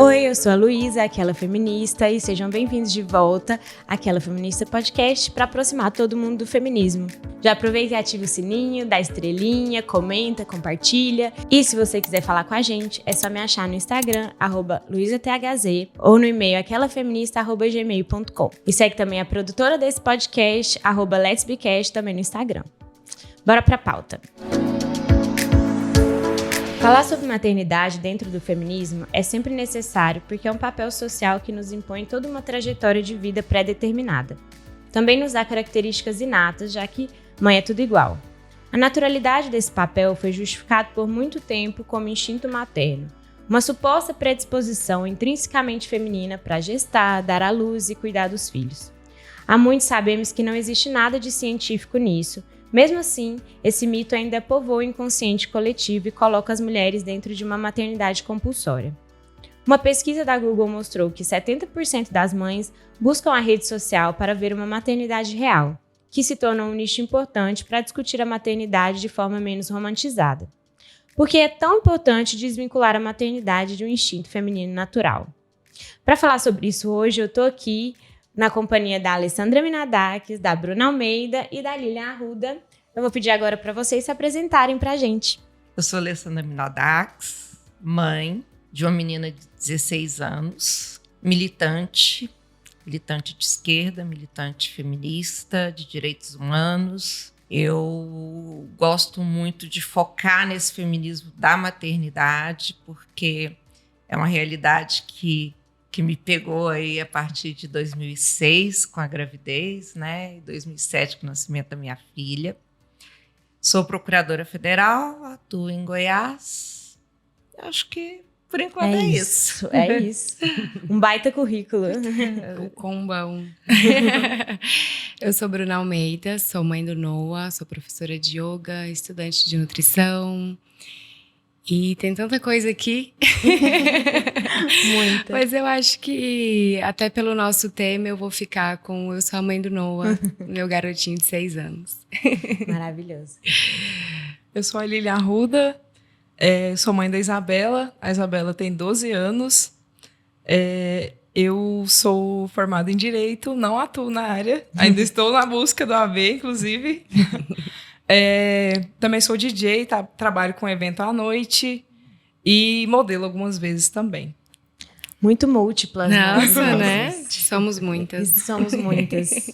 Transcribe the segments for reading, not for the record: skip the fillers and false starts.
Oi, eu sou a Luísa, aquela feminista, e sejam bem-vindos de volta àquela Feminista Podcast para aproximar todo mundo do feminismo. Já aproveita e ativa o sininho, dá estrelinha, comenta, compartilha. E se você quiser falar com a gente, é só me achar no Instagram, @luisathz, ou no e-mail aquelafeminista@gmail.com. E segue também a produtora desse podcast, @letsbecast, também no Instagram. Bora pra pauta. Falar sobre maternidade dentro do feminismo é sempre necessário porque é um papel social que nos impõe toda uma trajetória de vida pré-determinada. Também nos dá características inatas, já que mãe é tudo igual. A naturalidade desse papel foi justificado por muito tempo como instinto materno, uma suposta predisposição intrinsecamente feminina para gestar, dar à luz e cuidar dos filhos. Há muito sabemos que não existe nada de científico nisso. Mesmo assim, esse mito ainda povoa o inconsciente coletivo e coloca as mulheres dentro de uma maternidade compulsória. Uma pesquisa da Google mostrou que 70% das mães buscam a rede social para ver uma maternidade real, que se tornou um nicho importante para discutir a maternidade de forma menos romantizada. Por que é tão importante desvincular a maternidade de um instinto feminino natural? Para falar sobre isso hoje, eu estou aqui na companhia da Alessandra Minadakis, da Bruna Almeida e da Lilian Arruda. Eu vou pedir agora para vocês se apresentarem para a gente. Eu sou Alessandra Minadakis, mãe de uma menina de 16 anos, militante de esquerda, militante feminista, de direitos humanos. Eu gosto muito de focar nesse feminismo da maternidade, porque é uma realidade que me pegou aí a partir de 2006 com a gravidez, né? Em 2007 com o nascimento da minha filha. Sou procuradora federal, atuo em Goiás. Acho que por enquanto é isso. É isso. Um baita currículo. O combão. Eu sou Bruna Almeida, sou mãe do Noah, sou professora de yoga, estudante de nutrição. E tem tanta coisa aqui. Muita. Mas eu acho que, até pelo nosso tema, eu vou ficar com eu sou a mãe do Noah, meu garotinho de 6 anos. Maravilhoso. Eu sou a Lilian Arruda, sou mãe da Isabela. A Isabela tem 12 anos. Eu sou formada em Direito, não atuo na área. Ainda estou na busca do AB, inclusive. Também sou DJ, trabalho com evento à noite e modelo algumas vezes também. Muito múltiplas. Nossa, né? Somos muitas. Somos muitas.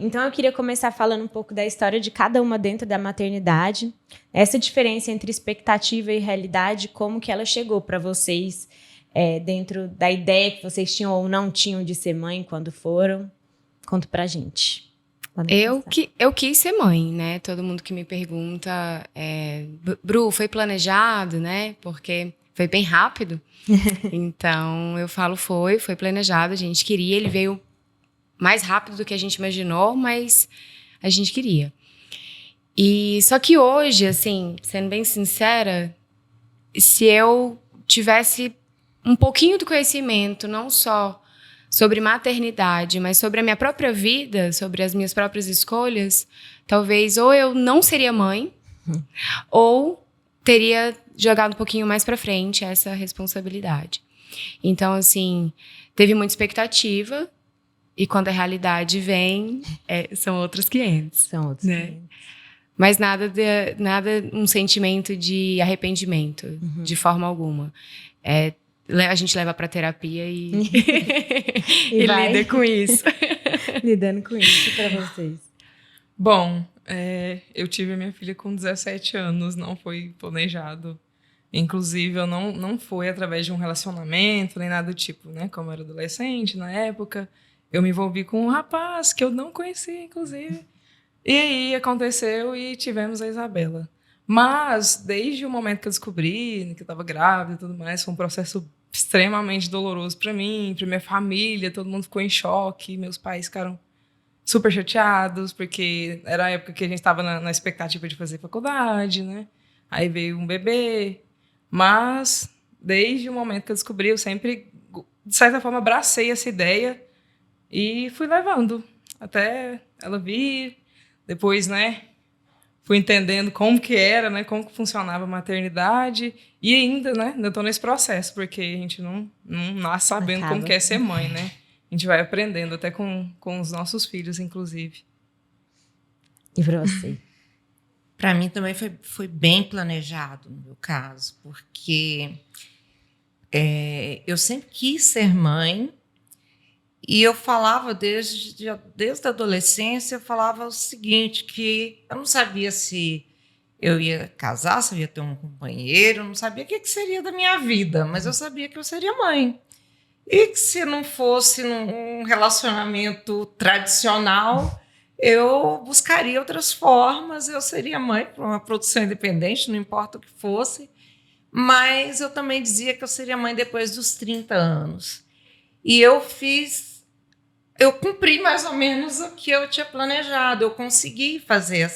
Então eu queria começar falando um pouco da história de cada uma dentro da maternidade. Essa diferença entre expectativa e realidade, como que ela chegou para vocês dentro da ideia que vocês tinham ou não tinham de ser mãe quando foram. Conta pra gente. Eu quis ser mãe, né? Todo mundo que me pergunta, Bru, foi planejado, né? Porque foi bem rápido. Então, eu falo, foi planejado, a gente queria. Ele veio mais rápido do que a gente imaginou, mas a gente queria. E só que hoje, assim, sendo bem sincera, se eu tivesse um pouquinho do conhecimento, não só sobre maternidade, mas sobre a minha própria vida, sobre as minhas próprias escolhas, talvez ou eu não seria mãe, ou teria jogado um pouquinho mais pra frente essa responsabilidade. Então, assim, teve muita expectativa, e quando a realidade vem, são outros 500. São outros, né? 500. Mas nada um sentimento de arrependimento, de forma alguma. A gente leva pra terapia e lida com isso. Lidando com isso pra vocês. Bom, eu tive a minha filha com 17 anos, não foi planejado. Inclusive, eu não foi através de um relacionamento, nem nada do tipo, né? Como eu era adolescente na época, eu me envolvi com um rapaz que eu não conhecia, inclusive. E aí aconteceu e tivemos a Isabela. Mas, desde o momento que eu descobri que eu estava grávida e tudo mais, foi um processo extremamente doloroso para mim, para minha família, todo mundo ficou em choque, meus pais ficaram super chateados, porque era a época que a gente estava na expectativa de fazer faculdade, né? Aí veio um bebê, mas desde o momento que eu descobri, eu sempre, de certa forma, abracei essa ideia e fui levando até ela vir, depois, né? fui entendendo como que era, né? Como que funcionava a maternidade. E ainda, né? Ainda estou nesse processo, porque a gente não nasce sabendo como que é ser mãe, né? A gente vai aprendendo até com os nossos filhos, inclusive. E para você? Para mim também foi bem planejado, no meu caso, porque eu sempre quis ser mãe e eu falava desde a adolescência, eu falava o seguinte, que eu não sabia se eu ia casar, se eu ia ter um companheiro, eu não sabia o que seria da minha vida, mas eu sabia que eu seria mãe. E que se não fosse num relacionamento tradicional, eu buscaria outras formas, eu seria mãe para uma produção independente, não importa o que fosse, mas eu também dizia que eu seria mãe depois dos 30 anos. E eu cumpri mais ou menos o que eu tinha planejado, eu consegui fazer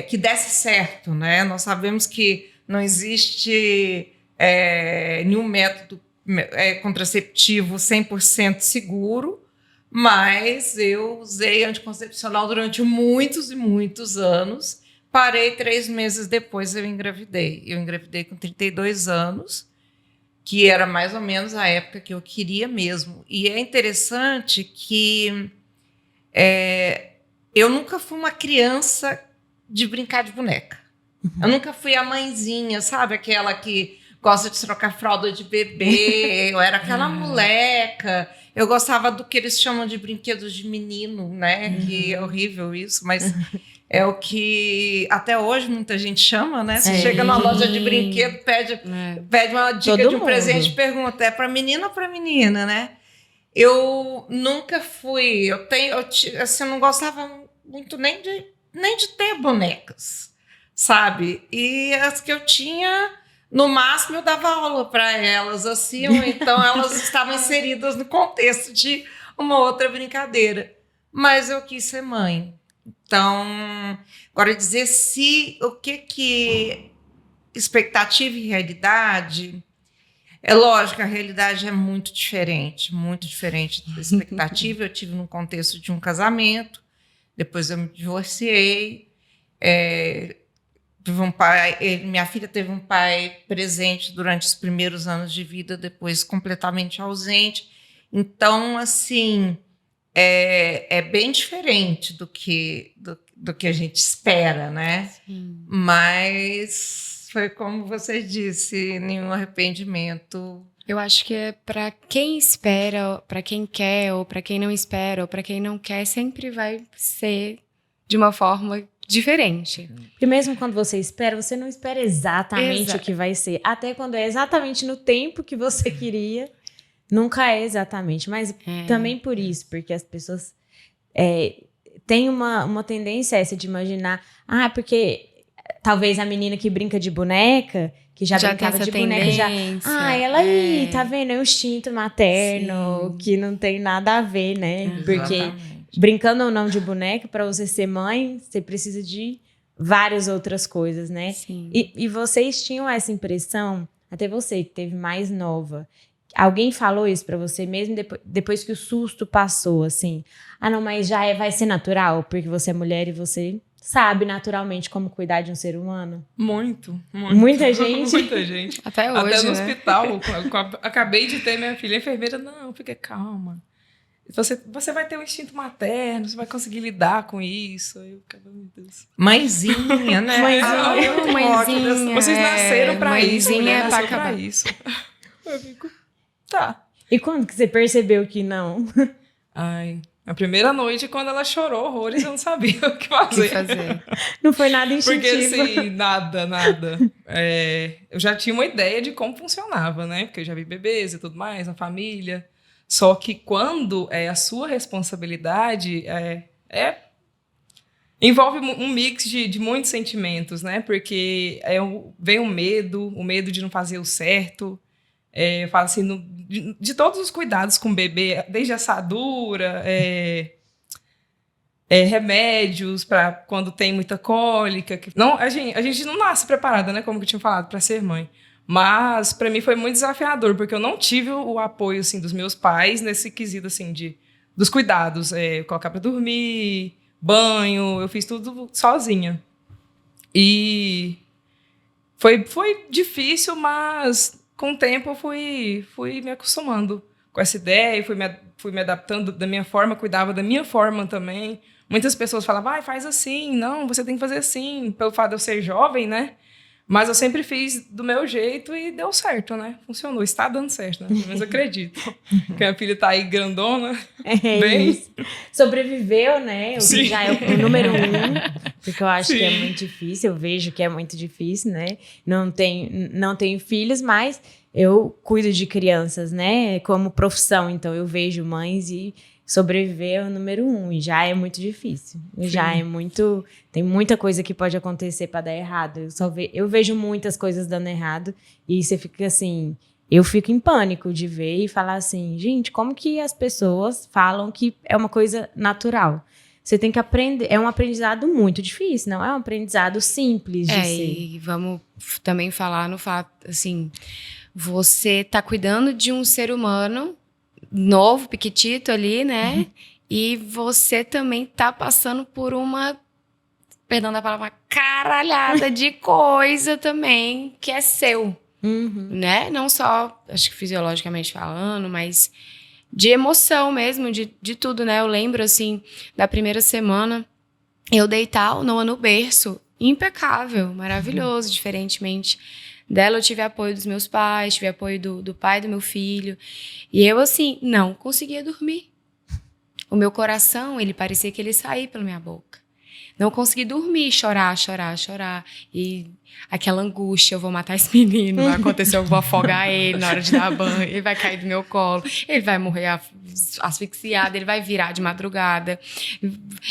que desse certo, né? Nós sabemos que não existe nenhum método contraceptivo 100% seguro, mas eu usei anticoncepcional durante muitos e muitos anos. Parei 3 meses depois, eu engravidei. Eu engravidei com 32 anos, que era mais ou menos a época que eu queria mesmo. E é interessante que eu nunca fui uma criança de brincar de boneca. Eu nunca fui a mãezinha, sabe? Aquela que gosta de trocar fralda de bebê. Eu era aquela moleca. Eu gostava do que eles chamam de brinquedos de menino, né? Que é horrível isso, mas é o que até hoje muita gente chama, né? Você chega numa loja de brinquedo, pede uma dica de um presente e pergunta, é para menino ou para menina, né? Eu nunca fui... Eu não gostava muito nem de ter bonecas, sabe? E as que eu tinha... No máximo, eu dava aula para elas, assim, ou então elas estavam inseridas no contexto de uma outra brincadeira. Mas eu quis ser mãe. Então, agora dizer o que expectativa e realidade... É lógico, a realidade é muito diferente da expectativa. Eu tive num contexto de um casamento, depois eu me divorciei, minha filha teve um pai presente durante os primeiros anos de vida, depois completamente ausente. Então, assim, é bem diferente do que a gente espera, né? Sim. Mas foi como você disse, nenhum arrependimento. Eu acho que é para quem espera, para quem quer, ou para quem não espera, ou para quem não quer, sempre vai ser de uma forma diferente. Porque mesmo quando você espera, você não espera exatamente o que vai ser. Até quando é exatamente no tempo que você queria, nunca é exatamente. Mas também por isso, porque as pessoas têm uma tendência essa de imaginar, porque talvez a menina que brinca de boneca, que já brincava de boneca, ela aí, tá vendo? É um instinto materno, sim, que não tem nada a ver, né? Porque brincando ou não de boneca, para você ser mãe, você precisa de várias outras coisas, né? Sim. E vocês tinham essa impressão, até você que teve mais nova, alguém falou isso para você mesmo depois que o susto passou, assim? Não, mas vai ser natural, porque você é mulher e você sabe naturalmente como cuidar de um ser humano? Muito. Muita gente? Muita gente. Até hoje, até no né? hospital, acabei de ter minha filha, a enfermeira, não, fica calma. Você vai ter um instinto materno, você vai conseguir lidar com isso. Aí eu ficava, meu Deus. Mãezinha, né? Mãezinha. Vocês nasceram pra isso, mãezinha nasceu pra isso. Eu fico, tá. E quando que você percebeu que não? A primeira noite, quando ela chorou horrores, eu não sabia o que fazer. Não foi nada instintivo. Porque assim, nada. Eu já tinha uma ideia de como funcionava, né? Porque eu já vi bebês e tudo mais, na família. Só que quando é a sua responsabilidade, envolve um mix de muitos sentimentos, né? Porque vem o medo de não fazer o certo. Eu falo assim, de todos os cuidados com o bebê, desde assadura, remédios para quando tem muita cólica. A gente não nasce preparada, né? Como que eu tinha falado, para ser mãe. Mas para mim foi muito desafiador, porque eu não tive o apoio assim, dos meus pais nesse quesito assim, dos cuidados. Colocar para dormir, banho, eu fiz tudo sozinha. E foi difícil, mas com o tempo eu fui me acostumando com essa ideia, fui me adaptando da minha forma, cuidava da minha forma também. Muitas pessoas falavam, faz assim, não, você tem que fazer assim, pelo fato de eu ser jovem, né? Mas eu sempre fiz do meu jeito e deu certo, né? Funcionou, está dando certo, né? Pelo menos eu acredito. Que a minha filha tá aí grandona, bem... Isso. Sobreviveu, né? O Sim. que já é o número 1, porque eu acho Sim. que é muito difícil, eu vejo que é muito difícil, né? Não tenho filhos, mas eu cuido de crianças, né? Como profissão, então eu vejo mães e sobreviver é o número 1, e já é muito difícil. Já é muito... Tem muita coisa que pode acontecer para dar errado. Eu vejo muitas coisas dando errado e você fica assim... Eu fico em pânico de ver e falar assim, gente, como que as pessoas falam que é uma coisa natural? Você tem que aprender, é um aprendizado muito difícil, não é um aprendizado simples de ser. E vamos também falar no fato, assim, você tá cuidando de um ser humano novo, piquitito ali, né? E você também tá passando por uma, perdão da palavra, caralhada de coisa também que é seu. Né? Não só, acho que fisiologicamente falando, mas de emoção mesmo, de tudo, né? Eu lembro, assim, da primeira semana, eu deitar o Noah no berço, impecável, maravilhoso, diferentemente dela, eu tive apoio dos meus pais, tive apoio do pai do meu filho, e eu, assim, não conseguia dormir. O meu coração, ele parecia que ele saía pela minha boca. Não consegui dormir, chorar. E aquela angústia, eu vou matar esse menino, vai acontecer, eu vou afogar ele na hora de dar banho, ele vai cair do meu colo, ele vai morrer asfixiado, ele vai virar de madrugada,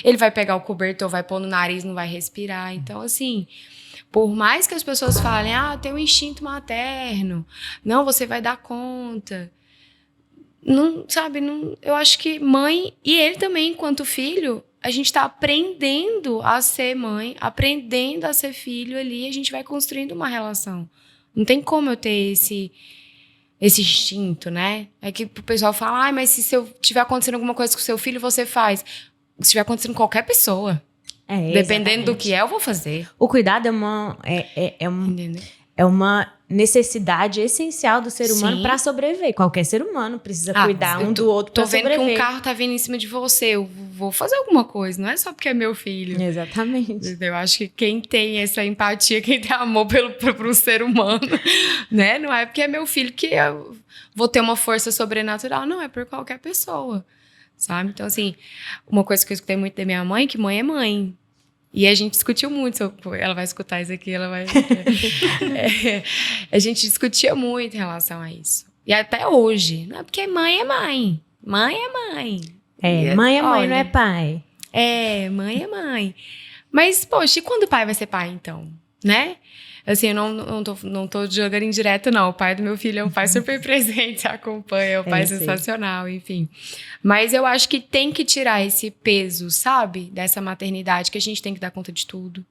ele vai pegar o cobertor, vai pôr no nariz, não vai respirar. Então, assim, por mais que as pessoas falem, tem um instinto materno, não, você vai dar conta... Não, sabe, não, eu acho que mãe, e ele também, enquanto filho, a gente tá aprendendo a ser mãe, aprendendo a ser filho ali, a gente vai construindo uma relação. Não tem como eu ter esse instinto, né? É que o pessoal fala, mas se tiver acontecendo alguma coisa com o seu filho, você faz. Se tiver acontecendo com qualquer pessoa, dependendo do que eu vou fazer. O cuidado é uma necessidade essencial do ser humano para sobreviver. Qualquer ser humano precisa cuidar um do outro para sobreviver. Tô vendo que um carro tá vindo em cima de você, eu vou fazer alguma coisa, não é só porque é meu filho. Exatamente. Eu acho que quem tem essa empatia, quem tem amor por um ser humano, né? Não é porque é meu filho que eu vou ter uma força sobrenatural, não, é por qualquer pessoa, sabe? Então, assim, uma coisa que eu escutei muito da minha mãe, que mãe é mãe. E a gente discutiu muito, ela vai escutar isso aqui, ela vai... a gente discutia muito em relação a isso. E até hoje, não é porque mãe é mãe. Mãe é mãe. Mãe é mãe, não é pai. Mãe é mãe. Mas, poxa, e quando o pai vai ser pai, então? Né? Assim, eu não tô jogando indireto, não. O pai do meu filho é um pai super presente, acompanha, é um pai sensacional, enfim. Mas eu acho que tem que tirar esse peso, sabe? Dessa maternidade, que a gente tem que dar conta de tudo.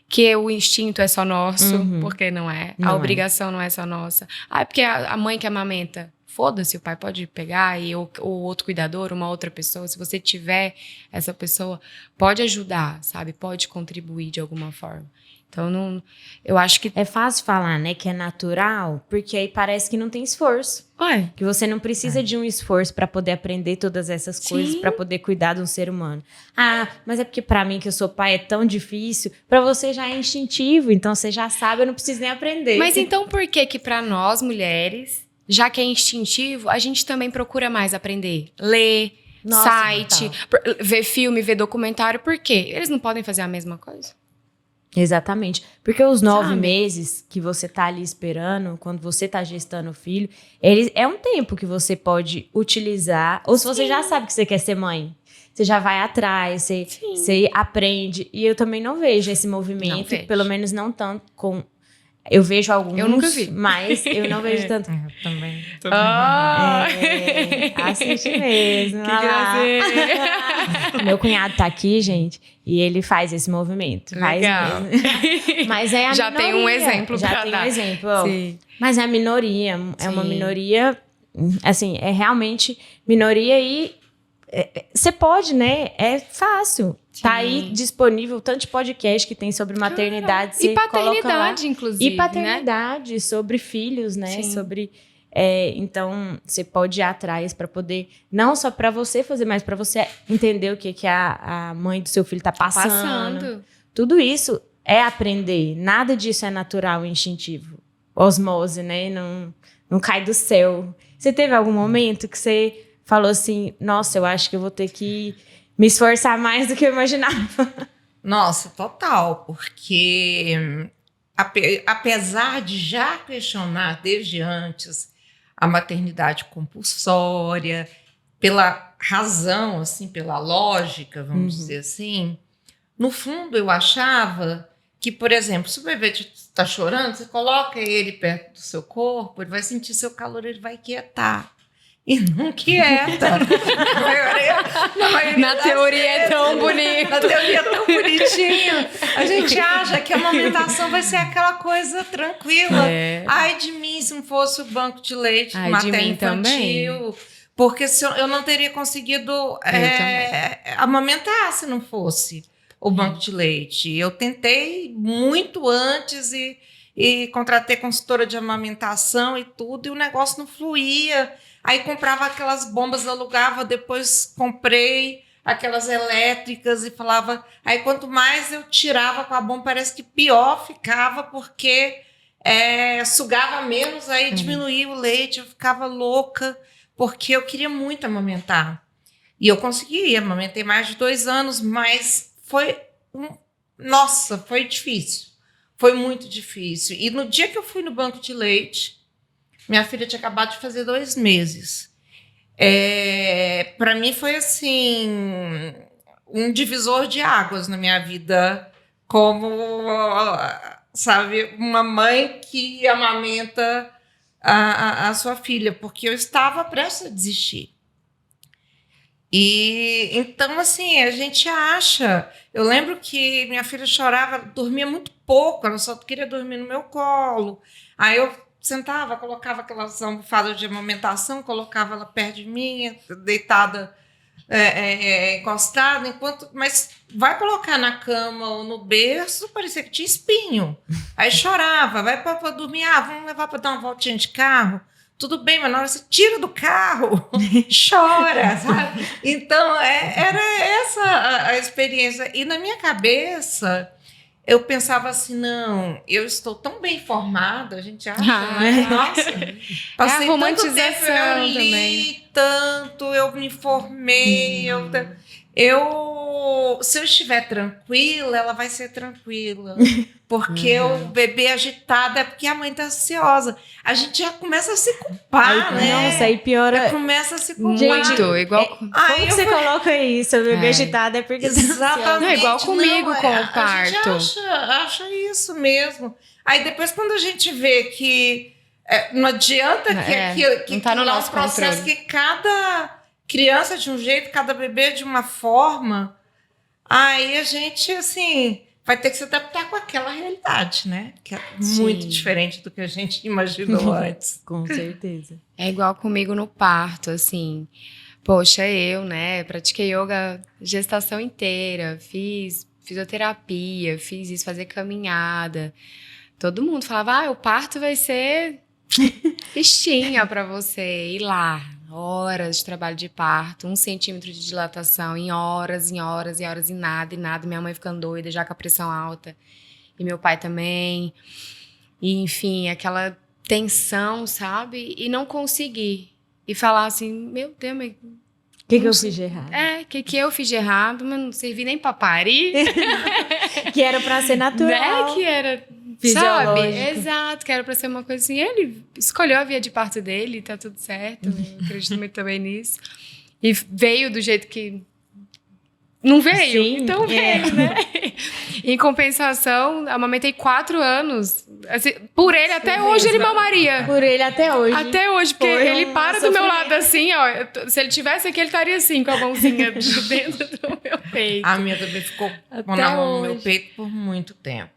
Que o instinto é só nosso, porque não é. A obrigação não é só nossa. Porque a mãe que amamenta, foda-se, o pai pode pegar, ou outro cuidador, uma outra pessoa. Se você tiver essa pessoa, pode ajudar, sabe? Pode contribuir de alguma forma. Então, eu acho que... É fácil falar, né, que é natural, porque aí parece que não tem esforço. Que você não precisa de um esforço para poder aprender todas essas coisas, para poder cuidar de um ser humano. Mas é porque para mim, que eu sou pai, é tão difícil. Para você já é instintivo, então você já sabe, eu não preciso nem aprender. Mas então por que para nós, mulheres, já que é instintivo, a gente também procura mais aprender? Ler, site, ver filme, ver documentário, por quê? Eles não podem fazer a mesma coisa? Exatamente. Porque os 9 meses que você tá ali esperando, quando você tá gestando o filho, é um tempo que você pode utilizar. Ou se você já sabe que você quer ser mãe, você já vai atrás, você aprende. E eu também não vejo esse movimento, pelo menos não tanto com... Eu vejo alguns, eu nunca vi. Mas eu não vejo tanto. Eu também. Assiste mesmo. Que gracinha. Meu cunhado tá aqui, gente, e ele faz esse movimento. Legal. Mas é a já minoria. tem um exemplo já pra tem dar. um exemplo. Mas é a minoria. É uma minoria, assim, é realmente minoria e... Você pode, né? É fácil. Tá aí disponível tanto de podcast que tem sobre maternidade. E paternidade, inclusive. E paternidade, sobre filhos, né? Sim. Sobre. Então, você pode ir atrás para poder, não só para você fazer, mas para você entender o que a mãe do seu filho tá passando. Tudo isso é aprender. Nada disso é natural e instintivo. Osmose, né? Não cai do céu. Você teve algum momento que você falou assim, nossa, eu acho que eu vou ter que me esforçar mais do que eu imaginava? Nossa, total, porque apesar de já questionar desde antes a maternidade compulsória, pela razão, assim, pela lógica, vamos dizer assim, no fundo eu achava que, por exemplo, se o bebê está chorando, você coloca ele perto do seu corpo, ele vai sentir seu calor, ele vai quietar. E não quieta. Na teoria é tão bonito. Na teoria é tão bonitinho. A gente acha que a amamentação vai ser aquela coisa tranquila. Ai de mim, se não fosse o banco de leite materno-infantil. Porque eu não teria conseguido amamentar se não fosse o banco de leite. Eu tentei muito antes e contratei consultora de amamentação e tudo, e o negócio não fluía. Aí comprava aquelas bombas, alugava, depois comprei aquelas elétricas e falava... Aí quanto mais eu tirava com a bomba, parece que pior ficava, porque sugava menos, aí diminuía o leite, eu ficava louca, porque eu queria muito amamentar. E eu consegui, amamentei mais de 2 anos, mas foi difícil. Foi muito difícil. E no dia que eu fui no banco de leite, minha filha tinha acabado de fazer 2 meses. Para mim foi assim um divisor de águas na minha vida, como, sabe, uma mãe que amamenta a sua filha, porque eu estava prestes a desistir. E então, assim, a gente acha... Eu lembro que minha filha chorava, dormia muito pouco, ela só queria dormir no meu colo. Aí eu sentava, colocava aquelas almofadas de amamentação, colocava ela perto de mim, deitada, encostada, mas vai colocar na cama ou no berço, parecia que tinha espinho. Aí chorava, vai para dormir, vamos levar para dar uma voltinha de carro. Tudo bem, mas na hora você tira do carro, chora, sabe? Então, era essa a experiência. E na minha cabeça, eu pensava assim, não, eu estou tão bem formada, a gente acha, né? Nossa, passei tanto tempo, eu li tanto, eu me formei, se eu estiver tranquila, ela vai ser tranquila. Porque o bebê agitado é porque a mãe está ansiosa. A gente já começa a se culpar, né? Nossa, aí piora. Já começa a se culpar. Muito, igual... Como que você coloca isso? O bebê agitado é porque... Exatamente. Não, igual comigo com o parto. A gente acha isso mesmo. Aí depois, quando a gente vê que não adianta que não tá no nosso processo, controle. que cada criança de um jeito, cada bebê de uma forma, aí a gente, assim... vai ter que se adaptar com aquela realidade, né? Que é muito diferente do que a gente imaginou antes. Com certeza. É igual comigo no parto, assim. Poxa, eu, né, pratiquei yoga gestação inteira, fiz fisioterapia, fiz isso, fazer caminhada. Todo mundo falava, o parto vai ser fichinha pra você ir lá. Horas de trabalho de parto, 1 centímetro de dilatação, em horas, e nada. Minha mãe ficando doida, já com a pressão alta. E meu pai também. E, enfim, aquela tensão, sabe? E não conseguir. E falar assim, meu Deus, mas... O que eu fiz de errado? Que eu fiz de errado, mas não servi nem pra parir. Que era pra ser natural. Né? Que era... fisiológico. Sabe? Exato, que era pra ser uma coisa assim. Ele escolheu a via de parto dele, tá tudo certo. Eu acredito muito também nisso. E veio do jeito que não veio. Sim, então veio, né? Em compensação, amamentei 4 anos. Assim, por ele, até hoje ele mamaria. Por ele até hoje. Até hoje, porque Foi ele um para do meu sofrimento. lado assim, ó. Se ele tivesse aqui, ele estaria assim, com a mãozinha dentro do meu peito. A minha também ficou Até na mão no meu hoje. peito por muito tempo.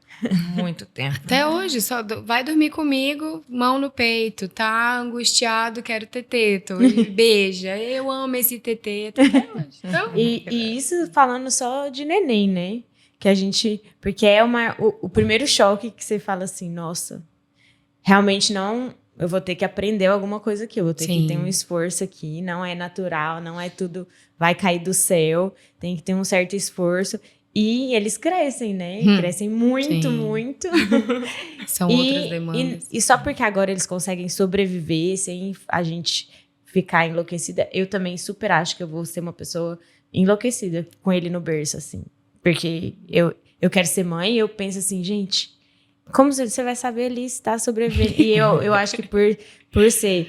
Muito tempo. Até hoje, só vai dormir comigo, mão no peito, tá angustiado, quero ter teto. Ele beija, eu amo esse teteto até hoje. Então, E isso falando só de neném, né? Que a gente. Porque é o primeiro choque que você fala assim, nossa, realmente não. Eu vou ter que aprender alguma coisa aqui, eu vou ter Sim. que ter um esforço aqui, não é natural, não é tudo, vai cair do céu, tem que ter um certo esforço. E eles crescem, né? Crescem muito, Sim. muito. são outras demandas. E só porque agora eles conseguem sobreviver sem a gente ficar enlouquecida, eu também super acho que eu vou ser uma pessoa enlouquecida com ele no berço, assim. Porque eu quero ser mãe e eu penso assim, gente, como você vai saber ali se tá sobrevivendo? E eu acho que por ser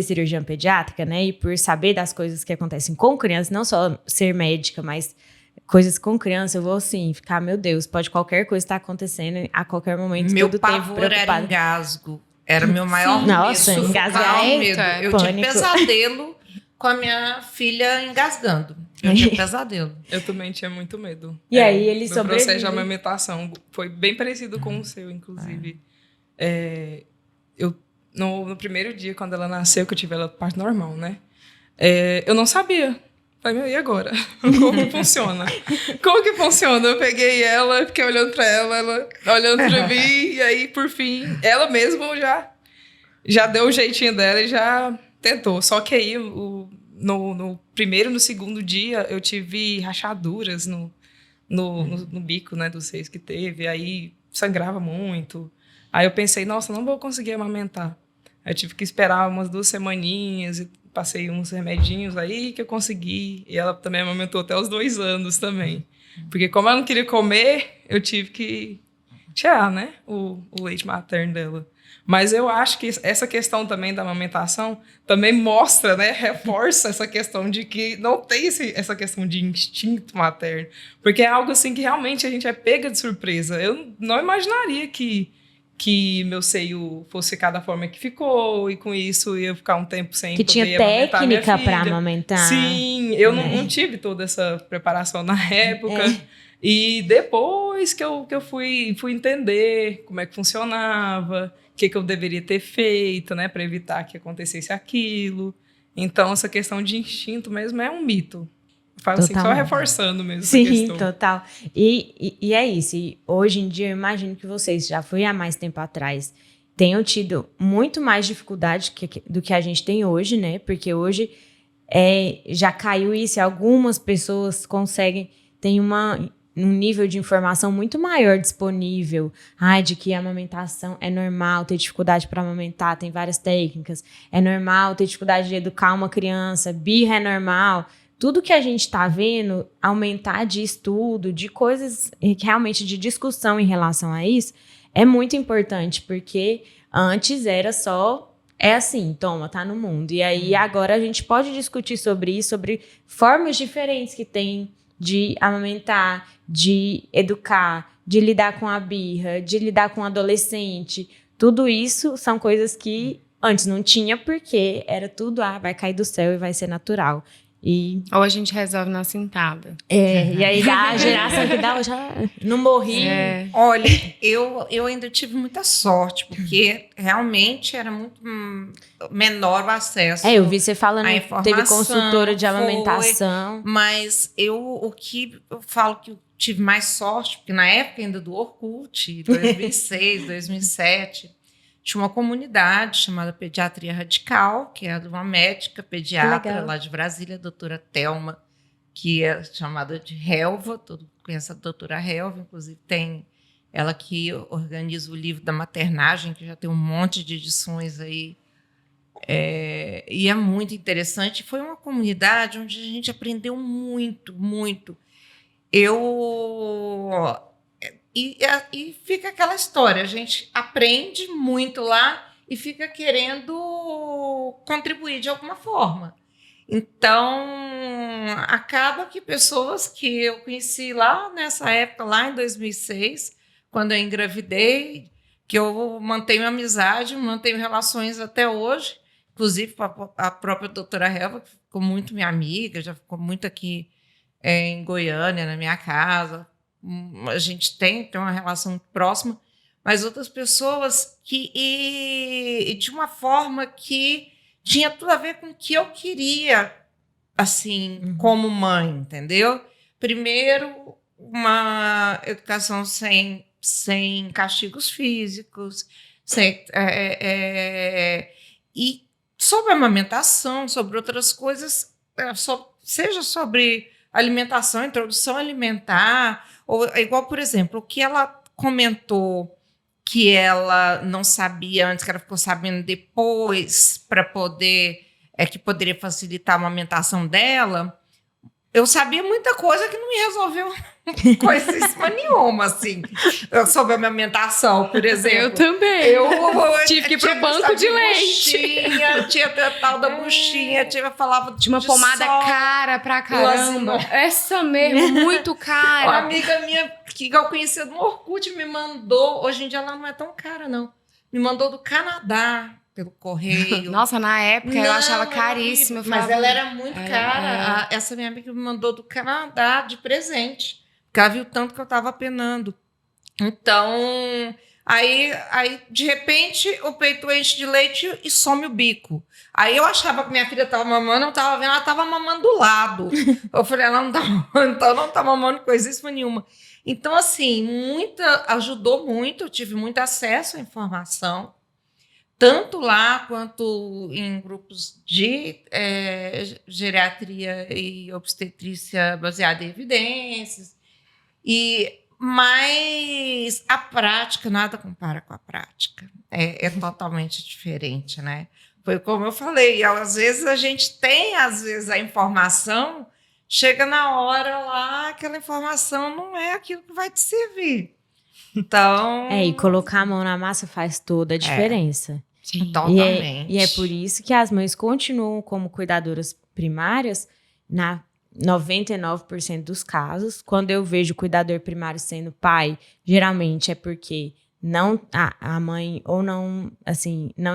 cirurgiã pediátrica, né? E por saber das coisas que acontecem com crianças, não só ser médica, mas coisas com criança, eu vou assim, ficar, meu Deus, pode qualquer coisa estar acontecendo a qualquer momento, Meu todo tempo pavor era preocupado. engasgo. Era meu maior Sim. medo. Nossa, sufocar engasgar o é medo. Eu pânico. tinha pesadelo com a minha filha engasgando. Eu tinha pesadelo. Eu também tinha muito medo. E aí ele meu processo de sobrevive. amamentação foi bem parecido com o seu, inclusive. Eu no primeiro dia, quando ela nasceu, que eu tive ela parte normal, né? Eu não sabia. Falei, meu, e agora? Como que funciona? Como que funciona? Eu peguei ela, fiquei olhando pra ela olhando pra mim, e aí, por fim, ela mesma já deu o jeitinho dela e já tentou. Só que aí, no primeiro e no segundo dia, eu tive rachaduras no bico, né, dos seios que teve. Aí sangrava muito. Aí eu pensei, nossa, não vou conseguir amamentar. Aí eu tive que esperar umas 2 semaninhas e passei uns remedinhos aí que eu consegui. E ela também amamentou até os 2 anos também. Porque como ela não queria comer, eu tive que tirar, né, o leite materno dela. Mas eu acho que essa questão também da amamentação também mostra, né, reforça essa questão de que não tem essa questão de instinto materno. Porque é algo assim que realmente a gente é pega de surpresa. Eu não imaginaria que meu seio fosse ficar da forma que ficou, e com isso ia ficar um tempo sem Que poder tinha amamentar minha técnica pra filha. amamentar. Sim, eu não tive toda essa preparação na época. É. E depois que eu fui entender como é que funcionava, o que eu deveria ter feito, né, para evitar que acontecesse aquilo. Então, essa questão de instinto mesmo é um mito. Falo assim, só Totalmente. reforçando mesmo essa Sim, questão. total. E é isso. E hoje em dia, eu imagino que vocês, já foi há mais tempo atrás, tenham tido muito mais dificuldade do que a gente tem hoje, né? Porque hoje já caiu isso e algumas pessoas conseguem, tem um nível de informação muito maior disponível. De que a amamentação é normal, ter dificuldade para amamentar, tem várias técnicas. É normal ter dificuldade de educar uma criança, birra é normal. Tudo que a gente está vendo aumentar de estudo, de coisas realmente de discussão em relação a isso, é muito importante, porque antes era só, assim, toma, tá no mundo. E aí agora a gente pode discutir sobre isso, sobre formas diferentes que tem de amamentar, de educar, de lidar com a birra, de lidar com o adolescente. Tudo isso são coisas que antes não tinha, porque era tudo, vai cair do céu e vai ser natural. Ou a gente resolve na sentada. E aí a geração que dá, eu já não morri. Olha, eu ainda tive muita sorte, porque realmente era muito menor o acesso. Eu vi você falando, a informação, teve consultora de amamentação. Mas o que eu falo que eu tive mais sorte, porque na época ainda do Orkut, 2006, 2007... tinha uma comunidade chamada Pediatria Radical, que é de uma médica pediatra lá de Brasília, a doutora Thelma, que é chamada de Helva, todo mundo conhece a doutora Helva, inclusive tem ela que organiza o livro da maternagem, que já tem um monte de edições aí, e é muito interessante. Foi uma comunidade onde a gente aprendeu muito, muito. E fica aquela história, a gente aprende muito lá e fica querendo contribuir de alguma forma. Então, acaba que pessoas que eu conheci lá nessa época, lá em 2006, quando eu engravidei, que eu mantenho amizade, mantenho relações até hoje, inclusive a própria doutora Helva, que ficou muito minha amiga, já ficou muito aqui em Goiânia, na minha casa. A gente tem uma relação próxima, mas outras pessoas e de uma forma que tinha tudo a ver com o que eu queria, assim, como mãe, entendeu? Primeiro, uma educação sem castigos físicos, e sobre amamentação, sobre outras coisas, seja sobre alimentação, introdução alimentar, ou igual, por exemplo, o que ela comentou que ela não sabia antes, que ela ficou sabendo depois, para poder, que poderia facilitar a amamentação dela. Eu sabia muita coisa que não me resolveu coisíssima nenhuma, assim, sobre a amamentação, por exemplo. Eu também. Eu tive que ir pro banco de leite. Tinha a tal da buchinha, falava de uma pomada cara pra caramba. Essa mesmo, muito cara. Uma amiga minha que eu conhecia no Orkut me mandou, hoje em dia ela não é tão cara, não. Me mandou do Canadá, pelo correio. Nossa, na época eu achava caríssimo. Mas ela era muito cara. Essa minha amiga me mandou do Canadá de presente. Porque ela viu tanto que eu estava penando. Então, aí, de repente, o peito enche de leite e some o bico. Aí eu achava que minha filha estava mamando, eu estava vendo, ela estava mamando do lado. Eu falei, ela não está mamando, então não está mamando coisíssima nenhuma. Então, assim, ajudou muito, eu tive muito acesso à informação, tanto lá quanto em grupos de geriatria e obstetrícia baseada em evidências. Mas a prática, nada compara com a prática. É totalmente diferente, né? Foi como eu falei, às vezes a gente tem, a informação, chega na hora lá, aquela informação não é aquilo que vai te servir. Então... E colocar a mão na massa faz toda a diferença. Sim, totalmente. E é por isso que as mães continuam como cuidadoras primárias na 99% dos casos. Quando eu vejo o cuidador primário sendo pai, geralmente é porque a mãe ou não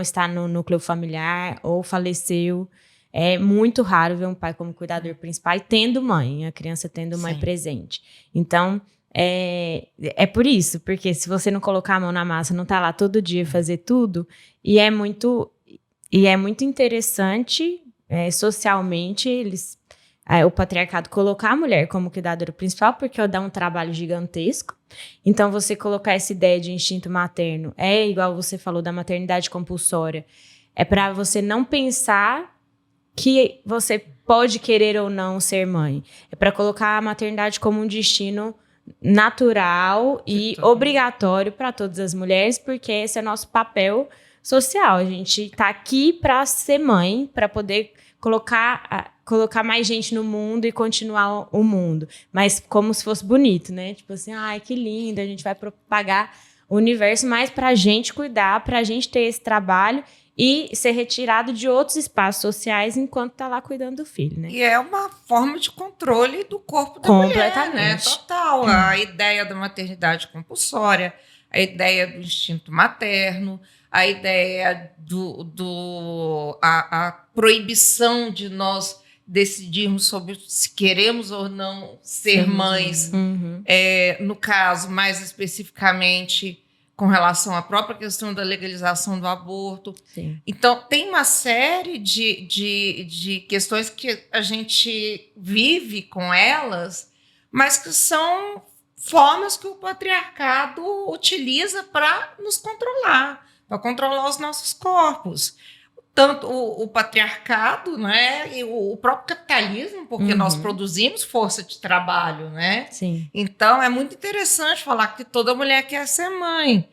está no núcleo familiar ou faleceu. É muito raro ver um pai como cuidador principal e tendo mãe, a criança tendo mãe presente. Então, é por isso, porque se você não colocar a mão na massa, não tá lá todo dia fazer tudo, e é muito interessante socialmente o patriarcado colocar a mulher como cuidadora principal, porque dá um trabalho gigantesco. Então, você colocar essa ideia de instinto materno igual você falou da maternidade compulsória, é para você não pensar que você pode querer ou não ser mãe. É para colocar a maternidade como um destino natural e obrigatório para todas as mulheres, porque esse é nosso papel social. A gente está aqui para ser mãe, para poder colocar mais gente no mundo e continuar o mundo. Mas como se fosse bonito, né? Tipo assim, ai, que lindo, a gente vai propagar o universo, mas para a gente cuidar, para a gente ter esse trabalho e ser retirado de outros espaços sociais enquanto está lá cuidando do filho, né? E é uma forma de controle do corpo da mulher, né? Total. A ideia da maternidade compulsória, a ideia do instinto materno, a ideia a proibição de nós decidirmos sobre se queremos ou não ser mães. No caso, mais especificamente, com relação à própria questão da legalização do aborto. Sim. Então, tem uma série de questões que a gente vive com elas, mas que são formas que o patriarcado utiliza para nos controlar, para controlar os nossos corpos. Tanto o patriarcado, né, e o próprio capitalismo, porque nós produzimos força de trabalho, né? Sim. Então, é muito interessante falar que toda mulher quer ser mãe.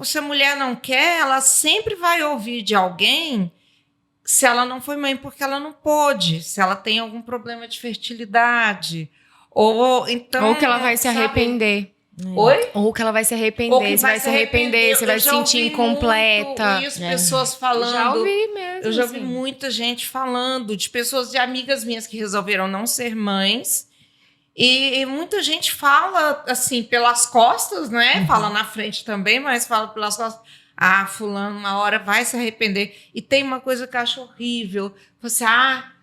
Se a mulher não quer, ela sempre vai ouvir de alguém se ela não foi mãe porque ela não pôde, se ela tem algum problema de fertilidade. Ou que ela vai se arrepender. Oi? Ou que ela vai se arrepender, você vai se arrepender, você vai se sentir incompleta. Isso, pessoas falando. Já ouvi mesmo. Eu já ouvi muita gente falando, de pessoas, de amigas minhas que resolveram não ser mães E muita gente fala, assim, pelas costas, né? Fala na frente também, mas fala pelas costas. Ah, fulano, uma hora vai se arrepender. E tem uma coisa que eu acho horrível. Você,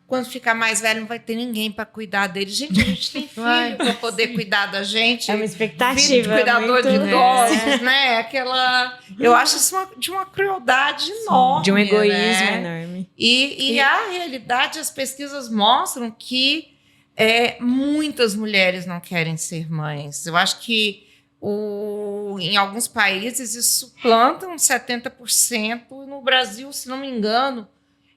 quando ficar mais velho, não vai ter ninguém para cuidar dele. Gente, a gente tem filho para poder cuidar da gente. É uma expectativa. Filho de cuidador muito, de idosos, né? Aquela... Eu acho isso de uma crueldade enorme. De um egoísmo né? enorme. E a realidade, as pesquisas mostram que muitas mulheres não querem ser mães. Eu acho que em alguns países isso planta uns 70%. No Brasil, se não me engano,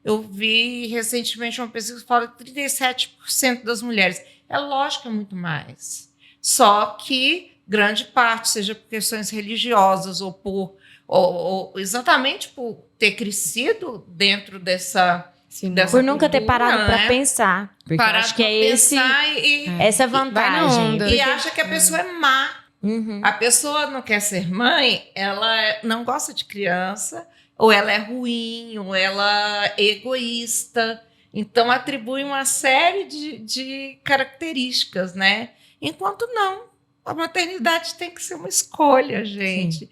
eu vi recentemente uma pesquisa que fala que 37% das mulheres. É lógico que é muito mais. Só que grande parte, seja por questões religiosas ou exatamente por ter crescido dentro dessa por nunca ter parado né? para pensar. Porque eu acho que é essa vantagem. E acha que a pessoa é má. Uhum. A pessoa não quer ser mãe, ela não gosta de criança, ou ela é ruim, ou ela é egoísta. Então, atribui uma série de características, né? Enquanto não. A maternidade tem que ser uma escolha, gente.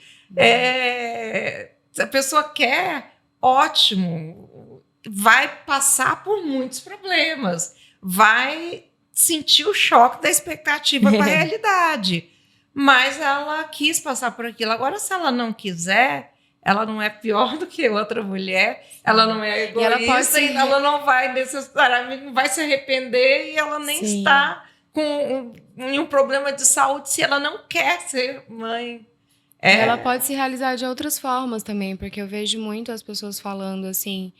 Se a pessoa quer, ótimo. Vai passar por muitos problemas, vai sentir o choque da expectativa com a realidade, mas ela quis passar por aquilo. Agora, se ela não quiser, ela não é pior do que outra mulher, ela não é egoísta, ela não vai necessariamente, não vai se arrepender e ela nem está com nenhum problema de saúde se ela não quer ser mãe. Ela pode se realizar de outras formas também, porque eu vejo muito as pessoas falando assim...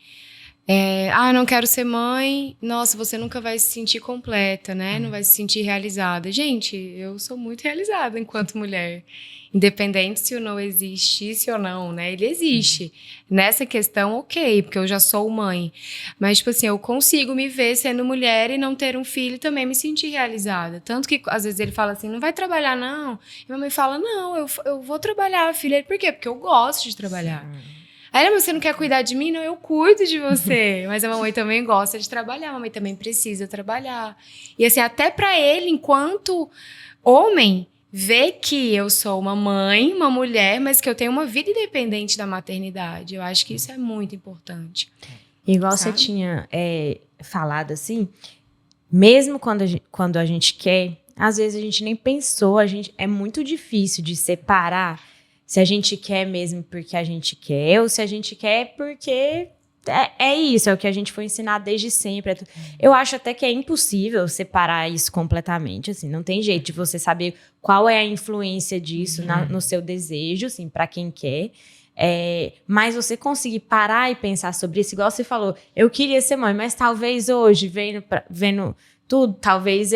não quero ser mãe. Nossa, você nunca vai se sentir completa, né? Não vai se sentir realizada. Gente, eu sou muito realizada enquanto mulher. Independente se o não existisse ou não, né? Ele existe. Nessa questão, ok, porque eu já sou mãe. Mas, tipo assim, eu consigo me ver sendo mulher e não ter um filho e também me sentir realizada. Tanto que, às vezes, ele fala assim, não vai trabalhar, não. E minha mãe fala, não, eu vou trabalhar, filha. Por quê? Porque eu gosto de trabalhar. Aí, mas você não quer cuidar de mim? Não, eu cuido de você. Mas a mamãe também gosta de trabalhar, a mamãe também precisa trabalhar. E assim, até pra ele, enquanto homem, ver que eu sou uma mãe, uma mulher, mas que eu tenho uma vida independente da maternidade. Eu acho que isso é muito importante. Igual você tinha falado assim, mesmo quando a gente quer, às vezes a gente nem pensou, é muito difícil de separar se a gente quer mesmo porque a gente quer, ou se a gente quer porque é isso, é o que a gente foi ensinado desde sempre. Eu acho até que é impossível separar isso completamente, assim, não tem jeito de você saber qual é a influência disso no seu desejo, assim, para quem quer. Mas você conseguir parar e pensar sobre isso, igual você falou, eu queria ser mãe, mas talvez hoje, vendo tudo, talvez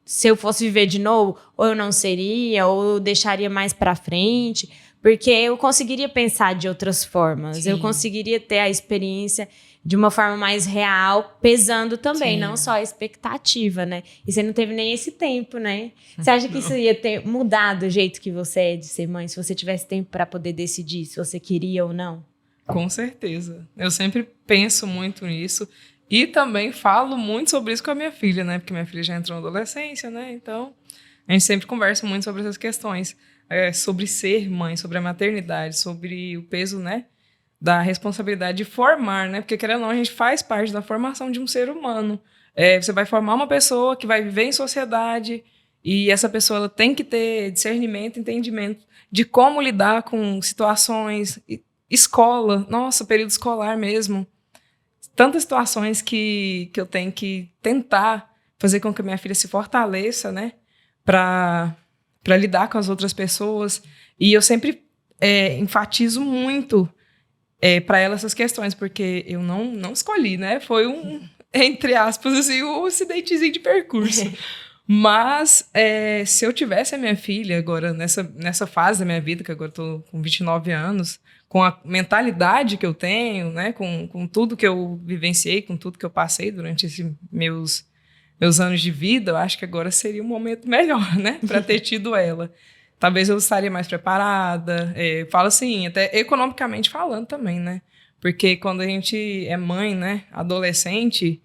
se eu fosse viver de novo, ou eu não seria, ou eu deixaria mais para frente. Porque eu conseguiria pensar de outras formas. Sim. Eu conseguiria ter a experiência de uma forma mais real, pesando também, Sim. não só a expectativa, né? E você não teve nem esse tempo, né? Você acha que isso ia ter mudado o jeito que você é de ser mãe, se você tivesse tempo para poder decidir se você queria ou não? Com certeza. Eu sempre penso muito nisso. E também falo muito sobre isso com a minha filha, né? Porque minha filha já entrou na adolescência, né? Então, a gente sempre conversa muito sobre essas questões. Sobre ser mãe, sobre a maternidade, sobre o peso, né, da responsabilidade de formar, né? Porque, querendo ou não, a gente faz parte da formação de um ser humano. Você vai formar uma pessoa que vai viver em sociedade e essa pessoa ela tem que ter discernimento, entendimento de como lidar com situações, escola, nossa, período escolar mesmo. Tantas situações que eu tenho que tentar fazer com que a minha filha se fortaleça, né, para lidar com as outras pessoas. E eu sempre enfatizo muito para ela essas questões, porque eu não escolhi, né? Foi entre aspas, assim, um acidentezinho de percurso. Mas se eu tivesse a minha filha agora, nessa fase da minha vida, que agora eu tô com 29 anos, com a mentalidade que eu tenho, né? Com tudo que eu vivenciei, com tudo que eu passei durante esses meus anos de vida, eu acho que agora seria um momento melhor, né? Para ter tido ela. Talvez eu estaria mais preparada. Falo assim, até economicamente falando também, né? Porque quando a gente é mãe, né? Adolescente,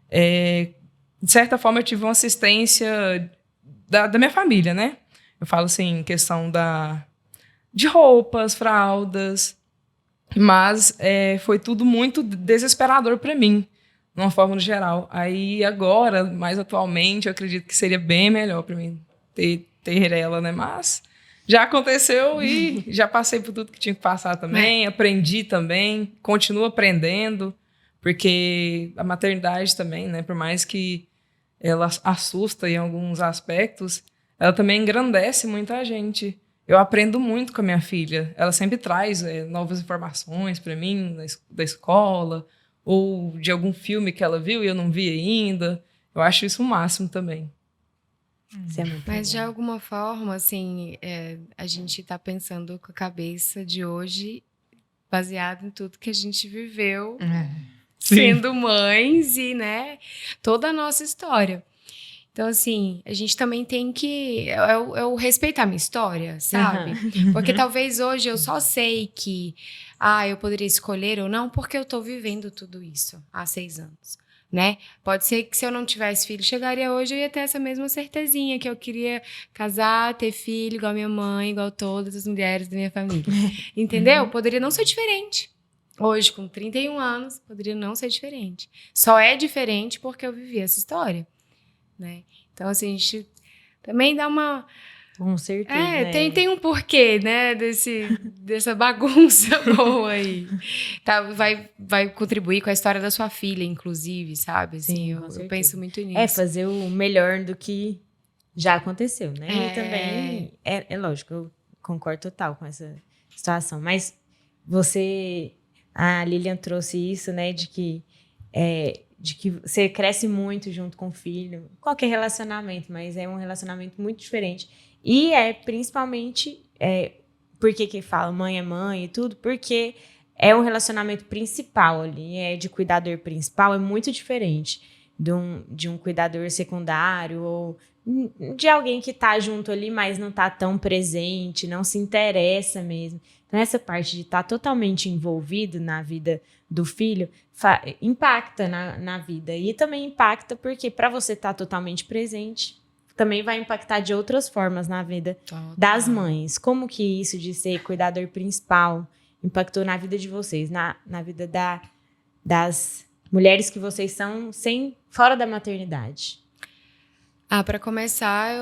de certa forma eu tive uma assistência da minha família, né? Eu falo assim, questão de roupas, fraldas, mas foi tudo muito desesperador para mim, de uma forma geral. Aí agora, mais atualmente, eu acredito que seria bem melhor para mim ter ela, né? Mas já aconteceu e já passei por tudo que tinha que passar também, aprendi também, continuo aprendendo, porque a maternidade também, né? Por mais que ela assusta em alguns aspectos, ela também engrandece muita gente. Eu aprendo muito com a minha filha. Ela sempre traz novas informações para mim da escola ou de algum filme que ela viu e eu não vi ainda. Eu acho isso o máximo também. Isso é muito Mas de legal. alguma forma, assim, a gente está pensando com a cabeça de hoje, baseado em tudo que a gente viveu, sendo mães e, né, toda a nossa história. Então, assim, a gente também tem que eu respeitar a minha história, sabe? Porque talvez hoje eu só sei que eu poderia escolher ou não porque eu tô vivendo tudo isso há 6 anos, né? Pode ser que se eu não tivesse filho, chegaria hoje eu ia ter essa mesma certezinha que eu queria casar, ter filho, igual a minha mãe, igual todas as mulheres da minha família. Entendeu? Poderia não ser diferente. Hoje, com 31 anos, poderia não ser diferente. Só é diferente porque eu vivi essa história, né? Então, assim, a gente também dá uma... Com certeza. né? tem um porquê, né, dessa bagunça boa aí. Tá, vai contribuir com a história da sua filha, inclusive, sabe? Assim, Sim, com eu certeza. penso muito nisso. Fazer o melhor do que já aconteceu, né? É. E também, é lógico, eu concordo total com essa situação. Mas a Lilian trouxe isso, né? De que você cresce muito junto com o filho. Qualquer relacionamento, mas é um relacionamento muito diferente. E principalmente, por que fala mãe é mãe e tudo? Porque é um relacionamento principal ali, de cuidador principal, é muito diferente de um cuidador secundário ou de alguém que tá junto ali, mas não tá tão presente, não se interessa mesmo. Então, essa parte de estar totalmente envolvido na vida do filho impacta na vida. E também impacta porque, para você estar totalmente presente, também vai impactar de outras formas na vida das mães. Como que isso de ser cuidador principal impactou na vida de vocês, na vida das mulheres que vocês são fora da maternidade? Para começar,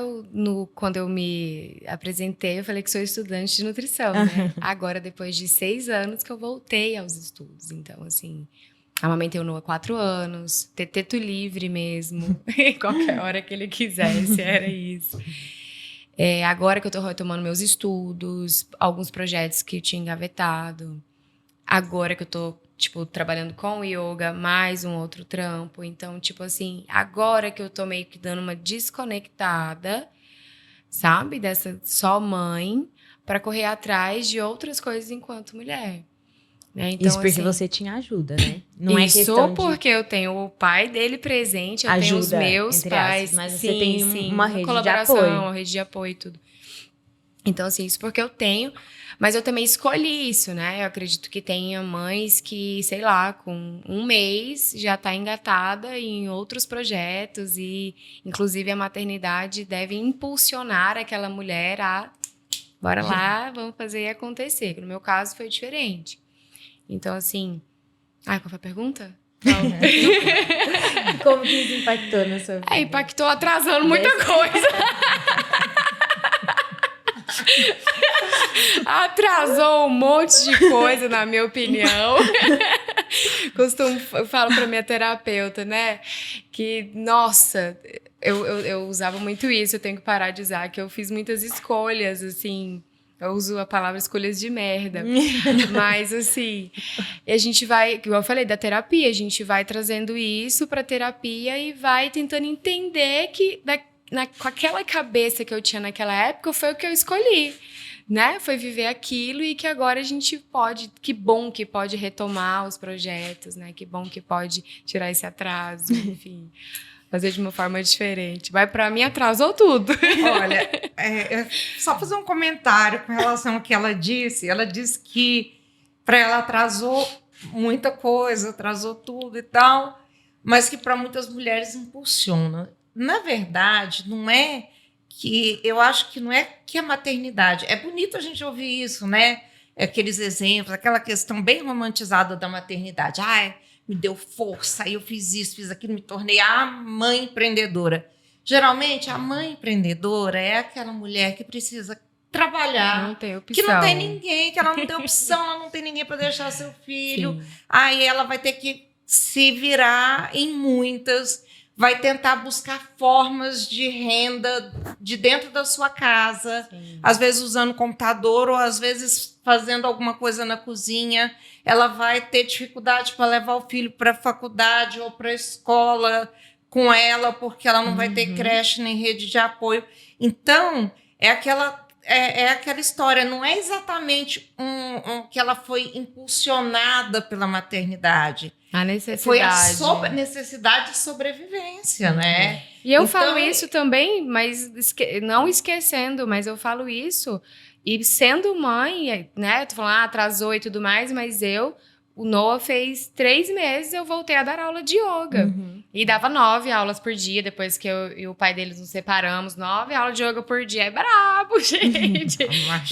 quando eu me apresentei, eu falei que sou estudante de nutrição, né? Agora, depois de 6 anos que eu voltei aos estudos. Então, assim, amamentei o Noah 4 anos, teto livre mesmo, qualquer hora que ele quisesse, era isso. Agora que eu tô retomando meus estudos, alguns projetos que eu tinha engavetado, agora que eu tô, tipo, trabalhando com yoga, mais um outro trampo. Então, tipo assim, agora que eu tô meio que dando uma desconectada, sabe? Dessa só mãe, pra correr atrás de outras coisas enquanto mulher. Né? Então, isso porque assim, você tinha ajuda, né? Não isso é questão porque eu tenho o pai dele presente, eu ajuda, tenho os meus entre pais. aspas, mas sim, você tem uma rede de colaboração, apoio. uma rede de apoio e tudo. Então, assim, isso porque eu tenho, mas eu também escolhi isso, né? Eu acredito que tenha mães que, sei lá, com 1 mês já tá engatada em outros projetos e, inclusive, a maternidade deve impulsionar aquela mulher a bora lá, vamos fazer acontecer. No meu caso, foi diferente. Então, assim... qual foi a pergunta? Como que isso impactou na sua vida? Impactou atrasando muita coisa. Atrasou um monte de coisa, na minha opinião. Eu falo pra minha terapeuta, né? Que, nossa, eu usava muito isso, eu tenho que parar de usar, que eu fiz muitas escolhas, assim... Eu uso a palavra escolhas de merda. Mas, assim, a gente vai... Igual eu falei, da terapia. A gente vai trazendo isso pra terapia e vai tentando entender que com aquela cabeça que eu tinha naquela época foi o que eu escolhi, né? Foi viver aquilo e que agora a gente pode... Que bom que pode retomar os projetos, né? Que bom que pode tirar esse atraso, enfim... Fazer de uma forma diferente. Mas para mim atrasou tudo. Olha, só fazer um comentário com relação ao que ela disse. Ela disse que para ela atrasou muita coisa, atrasou tudo e tal, mas que para muitas mulheres impulsiona. Na verdade, não é que eu acho que não é que a maternidade... É bonito a gente ouvir isso, né? Aqueles exemplos, aquela questão bem romantizada da maternidade. Ai, me deu força, aí eu fiz isso, fiz aquilo, me tornei a mãe empreendedora. Geralmente, a mãe empreendedora é aquela mulher que precisa trabalhar, Não tem opção. que não tem ninguém, que ela não tem opção, ela não tem ninguém para deixar seu filho. Sim. Aí ela vai ter que se virar em muitas, vai tentar buscar formas de renda de dentro da sua casa, Sim. às vezes usando computador ou às vezes fazendo alguma coisa na cozinha. Ela vai ter dificuldade para levar o filho para a faculdade ou para a escola com ela, porque ela não vai ter creche nem rede de apoio. Então, é aquela história, não é exatamente que ela foi impulsionada pela maternidade. A necessidade. Foi a necessidade de sobrevivência, né? E eu Então, falo isso também, mas não esquecendo, mas eu falo isso e sendo mãe, né? Tu falando, atrasou e tudo mais, mas o Noah fez 3 meses, eu voltei a dar aula de yoga. E dava 9 aulas por dia, depois que eu e o pai deles nos separamos, 9 aulas de yoga por dia. É brabo, gente.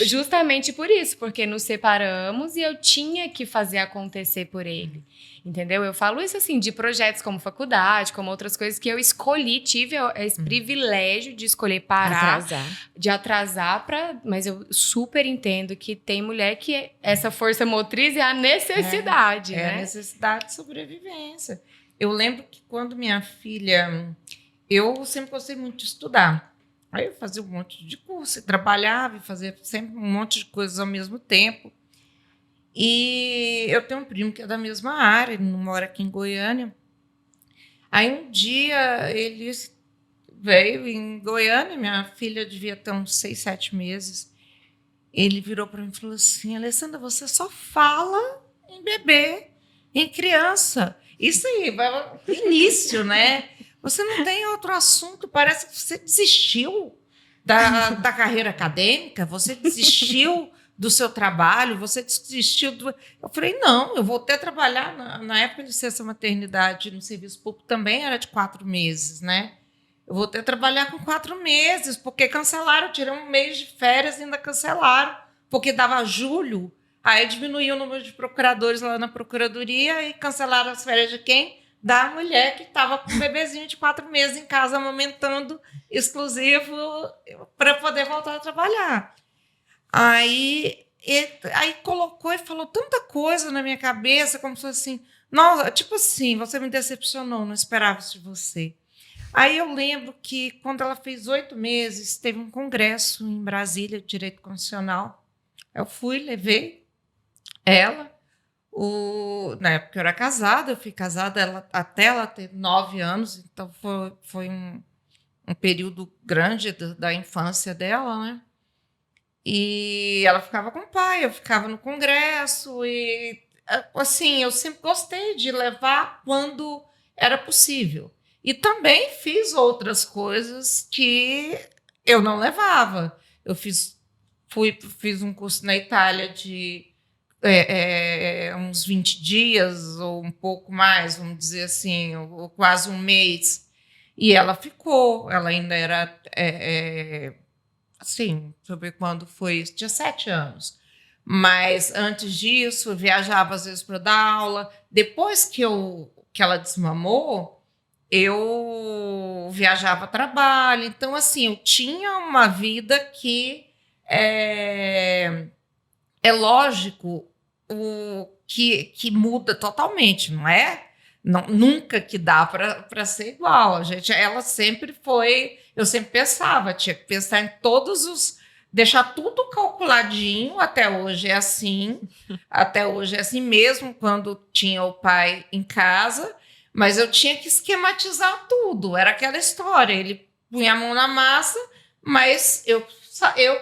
Justamente por isso, porque nos separamos e eu tinha que fazer acontecer por ele. Entendeu? Eu falo isso assim, de projetos como faculdade, como outras coisas que eu escolhi, tive esse privilégio de escolher parar, de atrasar, mas eu super entendo que tem mulher que essa força motriz é a necessidade, né? É a necessidade de sobrevivência. Eu lembro que quando minha filha... Eu sempre gostei muito de estudar. Aí eu fazia um monte de curso, e trabalhava e fazia sempre um monte de coisas ao mesmo tempo. E eu tenho um primo que é da mesma área, ele não mora aqui em Goiânia. Aí um dia ele veio em Goiânia, minha filha devia ter uns 6, 7 meses. Ele virou para mim e falou assim: Alessandra, você só fala em bebê, em criança. Isso aí, vai no início, né? Você não tem outro assunto, parece que você desistiu da carreira acadêmica, você desistiu do seu trabalho, você desistiu do... Eu falei, não, eu voltei a trabalhar na época de licença maternidade no serviço público também era de 4 meses, né? Eu voltei a trabalhar com 4 meses, porque cancelaram, eu tirei um mês de férias e ainda cancelaram, porque dava julho, aí diminuiu o número de procuradores lá na procuradoria e cancelaram as férias de quem? Da mulher que estava com um bebezinho de 4 meses em casa, amamentando, exclusivo, para poder voltar a trabalhar. Aí colocou e falou tanta coisa na minha cabeça, como se fosse assim, nossa, tipo assim, você me decepcionou, não esperava isso de você. Aí eu lembro que quando ela fez 8 meses, teve um congresso em Brasília de Direito Constitucional. Eu fui, levei ela. Na época eu era casada, eu fui casada até ela ter 9 anos, então foi um período grande da infância dela, né? E ela ficava com o pai, eu ficava no congresso e, assim, eu sempre gostei de levar quando era possível. E também fiz outras coisas que eu não levava. Eu fiz um curso na Itália de uns 20 dias ou um pouco mais, vamos dizer assim, ou quase um mês. E ela ficou, ela ainda era... assim, deixa eu ver quando foi, tinha 7 anos. Mas antes disso, eu viajava às vezes para dar aula. Depois que ela desmamou, eu viajava a trabalho. Então, assim, eu tinha uma vida que é lógico que muda totalmente, não é? Não, nunca que dá para ser igual. Ela sempre foi... Eu sempre pensava, tinha que pensar em todos os... Deixar tudo calculadinho, até hoje é assim. Até hoje é assim mesmo, quando tinha o pai em casa. Mas eu tinha que esquematizar tudo. Era aquela história, ele punha a mão na massa, mas eu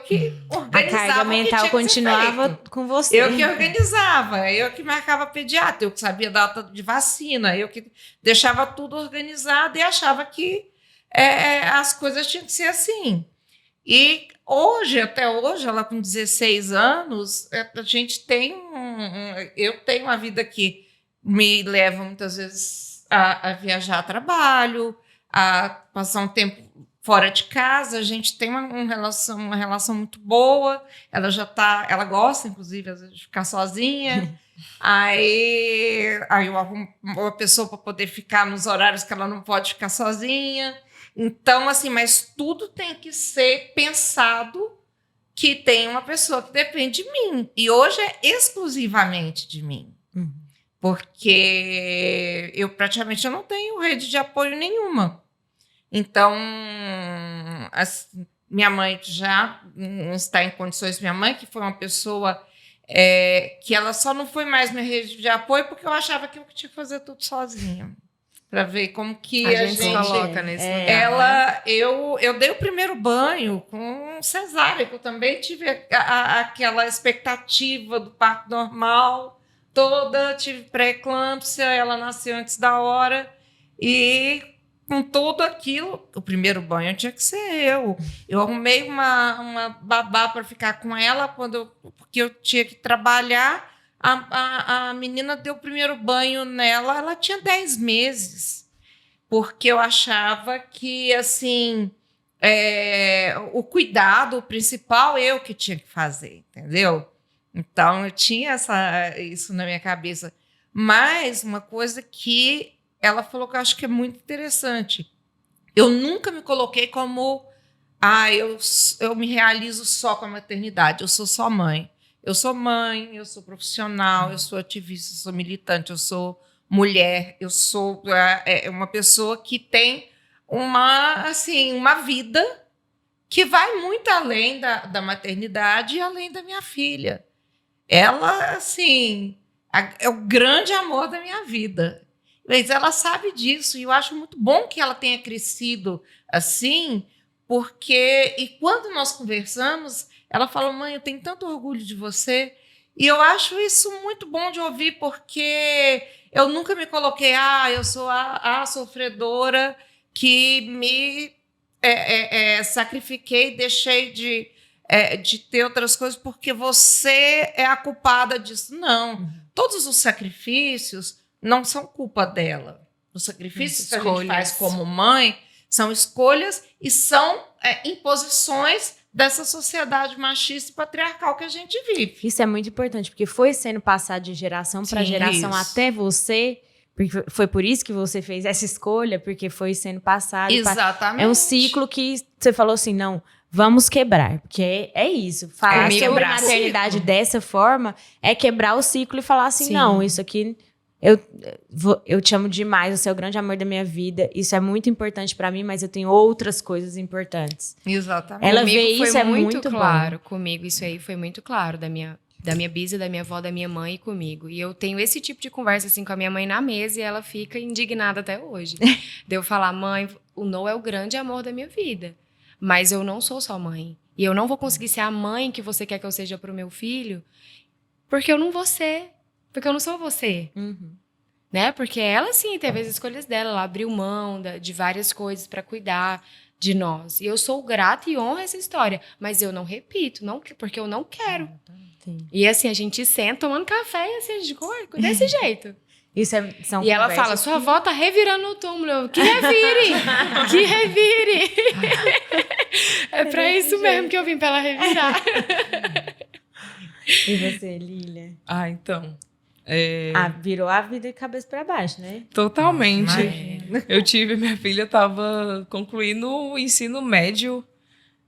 que organizava. A carga mental continuava com você. Eu que organizava, eu que marcava pediatra, eu que sabia data de vacina, eu que deixava tudo organizado e achava que as coisas tinham que ser assim. E até hoje, ela com 16 anos, a gente tem eu tenho uma vida que me leva muitas vezes a viajar a trabalho, a passar um tempo fora de casa, a gente tem uma relação muito boa. Ela gosta, inclusive, às vezes, de ficar sozinha. Aí eu arrumo uma pessoa para poder ficar nos horários que ela não pode ficar sozinha. Então, assim, mas tudo tem que ser pensado que tem uma pessoa que depende de mim. E hoje é exclusivamente de mim. Porque eu praticamente não tenho rede de apoio nenhuma. Então, minha mãe já não está em condições. Minha mãe, que foi uma pessoa que ela só não foi mais minha rede de apoio porque eu achava que eu tinha que fazer tudo sozinha. Para ver como que a gente coloca nesse lugar. Né? Eu dei o primeiro banho com cesárea, que eu também tive aquela expectativa do parto normal toda, tive pré-eclâmpsia, ela nasceu antes da hora, e com tudo aquilo, o primeiro banho tinha que ser eu. Eu arrumei uma babá para ficar com ela porque eu tinha que trabalhar. A menina deu o primeiro banho nela, ela tinha 10 meses, porque eu achava que, assim, o cuidado principal eu que tinha que fazer, entendeu? Então, eu tinha isso na minha cabeça. Mas uma coisa que ela falou que eu acho que é muito interessante. Eu nunca me coloquei como eu me realizo só com a maternidade, eu sou só mãe. Eu sou mãe, eu sou profissional, eu sou ativista, eu sou militante, eu sou mulher, eu sou uma pessoa que tem uma vida que vai muito além da maternidade e além da minha filha. Ela, assim, é o grande amor da minha vida. Mas ela sabe disso e eu acho muito bom que ela tenha crescido assim, porque... E quando nós conversamos, ela falou: mãe, eu tenho tanto orgulho de você. E eu acho isso muito bom de ouvir, porque eu nunca me coloquei, eu sou a sofredora que me sacrifiquei, deixei de ter outras coisas porque você é a culpada disso. Não. Todos os sacrifícios não são culpa dela. Os sacrifícios que a gente faz como mãe são escolhas e são imposições dessa sociedade machista e patriarcal que a gente vive. Isso é muito importante, porque foi sendo passado de geração para geração até você, porque foi por isso que você fez essa escolha, porque foi sendo passado. Exatamente. É um ciclo que você falou assim, não, vamos quebrar, porque é isso. Falar sobre maternidade dessa forma é quebrar o ciclo e falar assim, não, isso aqui... Eu te amo demais, você é o grande amor da minha vida. Isso é muito importante pra mim, mas eu tenho outras coisas importantes. Exatamente. Ela vê isso, é muito claro bom. Comigo. Isso aí foi muito claro da minha bisa, da minha avó, da minha mãe e comigo. E eu tenho esse tipo de conversa assim com a minha mãe na mesa e ela fica indignada até hoje. De eu falar: mãe, o Noah é o grande amor da minha vida, mas eu não sou só mãe. E eu não vou conseguir ser a mãe que você quer que eu seja pro meu filho, porque eu não vou ser. Porque eu não sou você. Né? Porque ela, sim, teve as escolhas dela. Ela abriu mão de várias coisas para cuidar de nós. E eu sou grata e honro essa história. Mas eu não repito, porque eu não quero. Sim. E assim, a gente senta tomando café e assim, a gente desse jeito. Isso são e ela fala: sua avó tá revirando no túmulo. Eu, que revire! Que revire! É pra isso mesmo que eu vim pra ela revirar. E você, Lília? Então... virou a vida de cabeça para baixo, né? Totalmente. Minha filha estava concluindo o ensino médio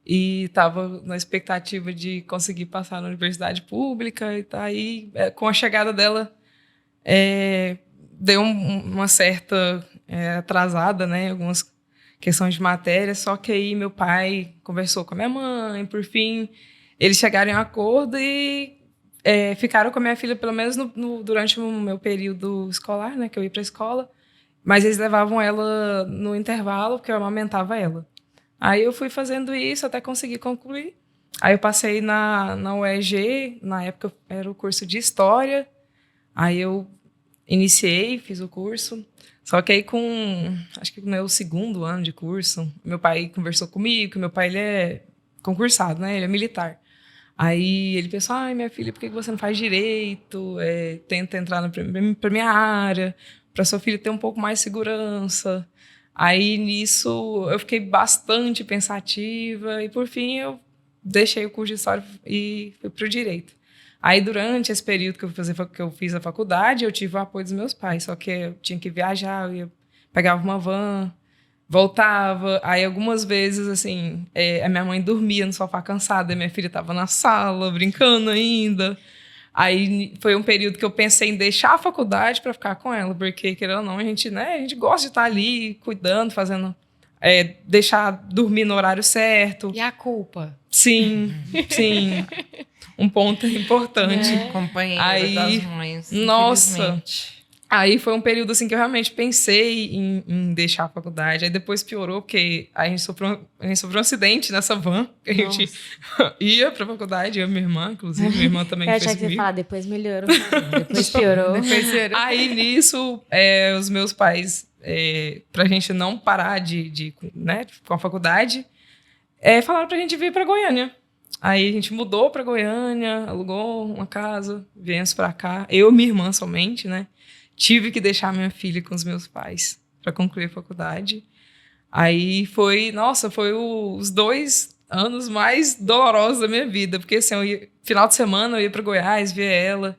e estava na expectativa de conseguir passar na universidade pública, e tá aí, com a chegada dela, deu uma certa atrasada, né? Algumas questões de matéria, só que aí meu pai conversou com a minha mãe, por fim, eles chegaram em um acordo e ficaram com a minha filha, pelo menos durante o meu período escolar, né, que eu ia para a escola, mas eles levavam ela no intervalo, porque eu amamentava ela. Aí eu fui fazendo isso até conseguir concluir. Aí eu passei na UEG, na época era o curso de História, aí eu iniciei, fiz o curso, só que aí acho que no meu segundo ano de curso, meu pai conversou comigo, que meu pai ele é concursado, né, ele é militar. Aí ele pensou: minha filha, por que você não faz direito? Tenta entrar para minha área, para sua filha ter um pouco mais de segurança. Aí, nisso, eu fiquei bastante pensativa e, por fim, eu deixei o curso de História e fui para o Direito. Aí, durante esse período que eu fiz a faculdade, eu tive o apoio dos meus pais, só que eu tinha que viajar, pegava uma van, voltava. Aí, algumas vezes, assim, a minha mãe dormia no sofá cansada, e minha filha estava na sala, brincando ainda. Aí foi um período que eu pensei em deixar a faculdade para ficar com ela, porque, querendo ou não, a gente gosta de estar ali cuidando, fazendo, deixar dormir no horário certo. E a culpa? Sim, sim. Um ponto importante. Companheira das mães, nossa, infelizmente. Aí foi um período assim que eu realmente pensei em deixar a faculdade. Aí depois piorou, porque a gente sofreu um acidente nessa van. A gente ia pra faculdade, eu e minha irmã, inclusive. Minha irmã também eu fez achei que comigo. você ia falar, depois melhorou. Depois piorou. Aí nisso, os meus pais, pra gente não parar com a faculdade, falaram pra gente vir pra Goiânia. Aí a gente mudou pra Goiânia, alugou uma casa, viemos pra cá. Eu e minha irmã somente, né? Tive que deixar minha filha com os meus pais para concluir a faculdade. Aí foi os 2 anos mais dolorosos da minha vida, porque assim, final de semana eu ia para Goiás, via ela,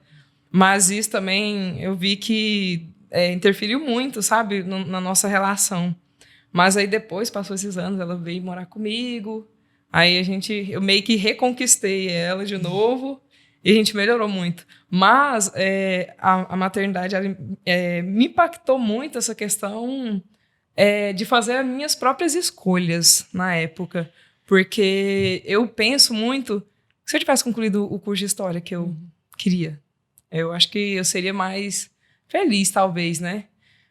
mas isso também eu vi que interferiu muito, sabe, na nossa relação. Mas aí depois, passou esses anos, ela veio morar comigo, aí eu meio que reconquistei ela de novo, e a gente melhorou muito. Mas a maternidade me impactou muito, essa questão de fazer as minhas próprias escolhas na época. Porque eu penso muito que se eu tivesse concluído o curso de História que eu queria, eu acho que eu seria mais feliz, talvez, né?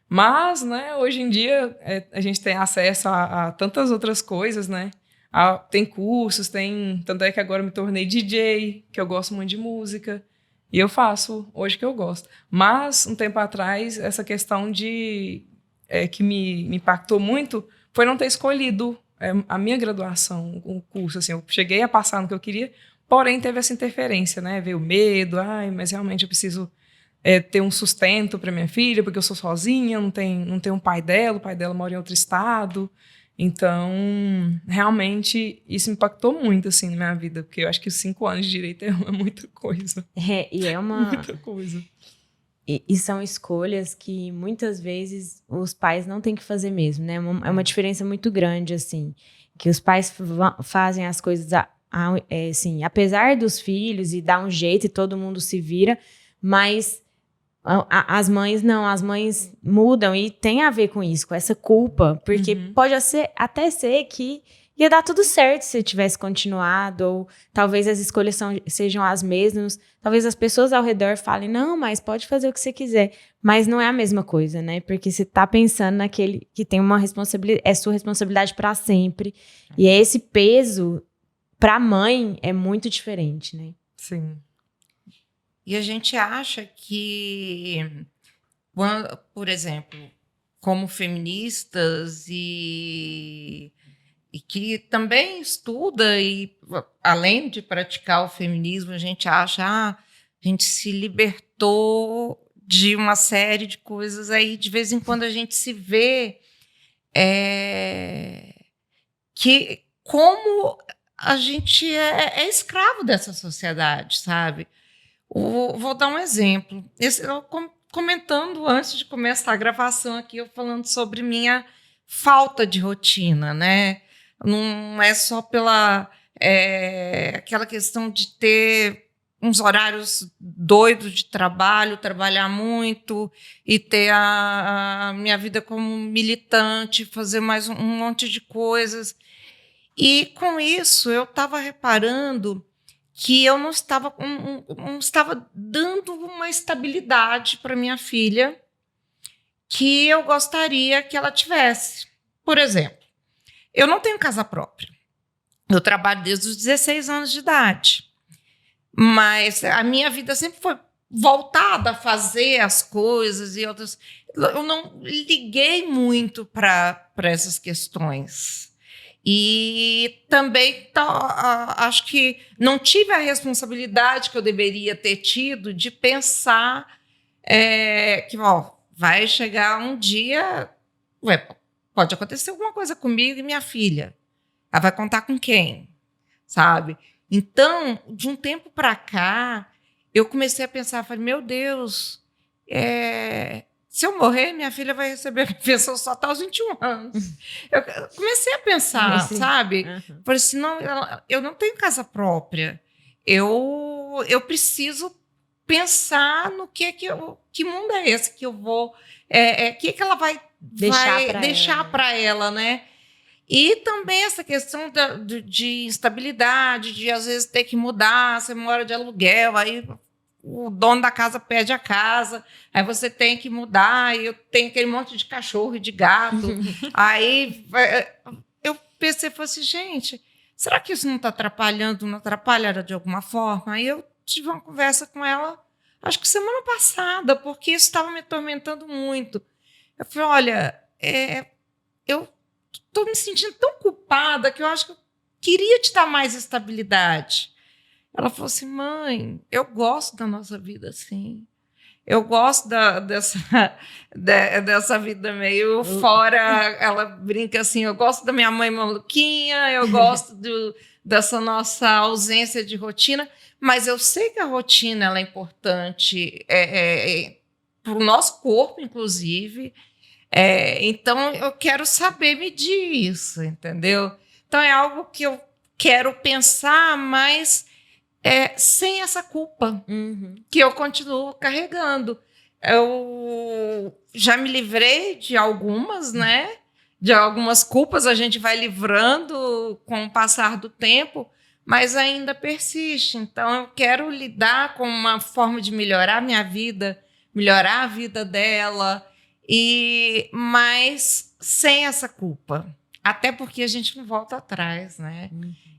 Mas, né, hoje em dia, a gente tem acesso a tantas outras coisas, né? Tem cursos, tanto é que agora eu me tornei DJ, que eu gosto muito de música, e eu faço hoje que eu gosto. Mas, um tempo atrás, essa questão que me impactou muito foi não ter escolhido a minha graduação, o curso. Assim, eu cheguei a passar no que eu queria, porém teve essa interferência, né? Veio o medo, mas realmente eu preciso ter um sustento para minha filha, porque eu sou sozinha, não tenho o pai dela mora em outro estado. Então, realmente, isso impactou muito, assim, na minha vida, porque eu acho que os 5 anos de direito é muita coisa. E é uma... Muita coisa. E são escolhas que, muitas vezes, os pais não têm que fazer mesmo, né? É uma diferença muito grande, assim, que os pais fazem as coisas, assim, apesar dos filhos, e dá um jeito, e todo mundo se vira, mas... As mães não, as mães mudam e tem a ver com isso, com essa culpa, porque pode até ser que ia dar tudo certo se tivesse continuado, ou talvez as escolhas sejam as mesmas, talvez as pessoas ao redor falem, não, mas pode fazer o que você quiser, mas não é a mesma coisa, né? Porque você tá pensando naquele que tem uma responsabilidade, é sua responsabilidade para sempre, e esse peso para a mãe é muito diferente, né? Sim. E a gente acha que, por exemplo, como feministas e que também estuda e, além de praticar o feminismo, a gente acha a gente se libertou de uma série de coisas aí, de vez em quando a gente se vê que como a gente é escravo dessa sociedade, sabe? Vou dar um exemplo. Comentando antes de começar a gravação aqui, eu falando sobre minha falta de rotina, né? Não é só pela aquela questão de ter uns horários doidos de trabalho, trabalhar muito e ter a minha vida como militante, fazer mais um monte de coisas. E com isso eu estava reparando que eu não estava dando uma estabilidade para minha filha que eu gostaria que ela tivesse. Por exemplo, eu não tenho casa própria. Eu trabalho desde os 16 anos de idade. Mas a minha vida sempre foi voltada a fazer as coisas e outras. Eu não liguei muito para essas questões. E também acho que não tive a responsabilidade que eu deveria ter tido de pensar que vai chegar um dia, pode acontecer alguma coisa comigo e minha filha. Ela vai contar com quem? Sabe? Então, de um tempo para cá, eu comecei a pensar, falei, meu Deus, se eu morrer, minha filha vai receber a pensão só até os 21 anos. Eu comecei a pensar, sabe? Falei assim, não, eu não tenho casa própria. Eu preciso pensar no que mundo é esse que eu vou... que ela vai deixar para ela, né? E também essa questão de instabilidade, de às vezes ter que mudar, você mora de aluguel, aí o dono da casa pede a casa, aí você tem que mudar, e eu tenho aquele monte de cachorro e de gato. Aí eu pensei, falei assim, gente, será que isso não está atrapalhando, não atrapalha de alguma forma? Aí eu tive uma conversa com ela, acho que semana passada, porque isso estava me atormentando muito. Eu falei, olha, eu estou me sentindo tão culpada que eu acho que eu queria te dar mais estabilidade. Ela falou assim, mãe, eu gosto da nossa vida assim. Eu gosto dessa vida meio fora. Ela brinca assim, eu gosto da minha mãe maluquinha, eu gosto dessa nossa ausência de rotina, mas eu sei que a rotina ela é importante para o nosso corpo, inclusive. Então, eu quero saber medir isso, entendeu? Então, é algo que eu quero pensar, mas sem essa culpa que eu continuo carregando. Eu já me livrei de algumas, né? De algumas culpas a gente vai livrando com o passar do tempo, mas ainda persiste. Então, eu quero lidar com uma forma de melhorar a minha vida, melhorar a vida dela, mas sem essa culpa. Até porque a gente não volta atrás, né?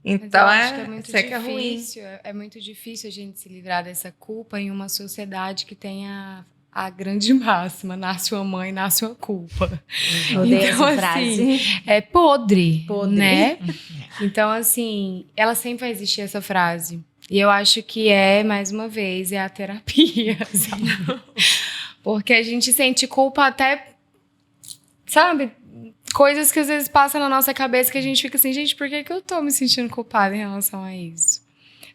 Então, é muito difícil. É muito difícil a gente se livrar dessa culpa em uma sociedade que tem a grande máxima, nasce uma mãe, nasce uma culpa. Odeio essa frase. É podre, né? Então, assim, ela sempre vai existir essa frase. E eu acho que mais uma vez, a terapia, sabe? Porque a gente sente culpa até, sabe, coisas que às vezes passam na nossa cabeça que a gente fica assim, gente, por que eu tô me sentindo culpada em relação a isso?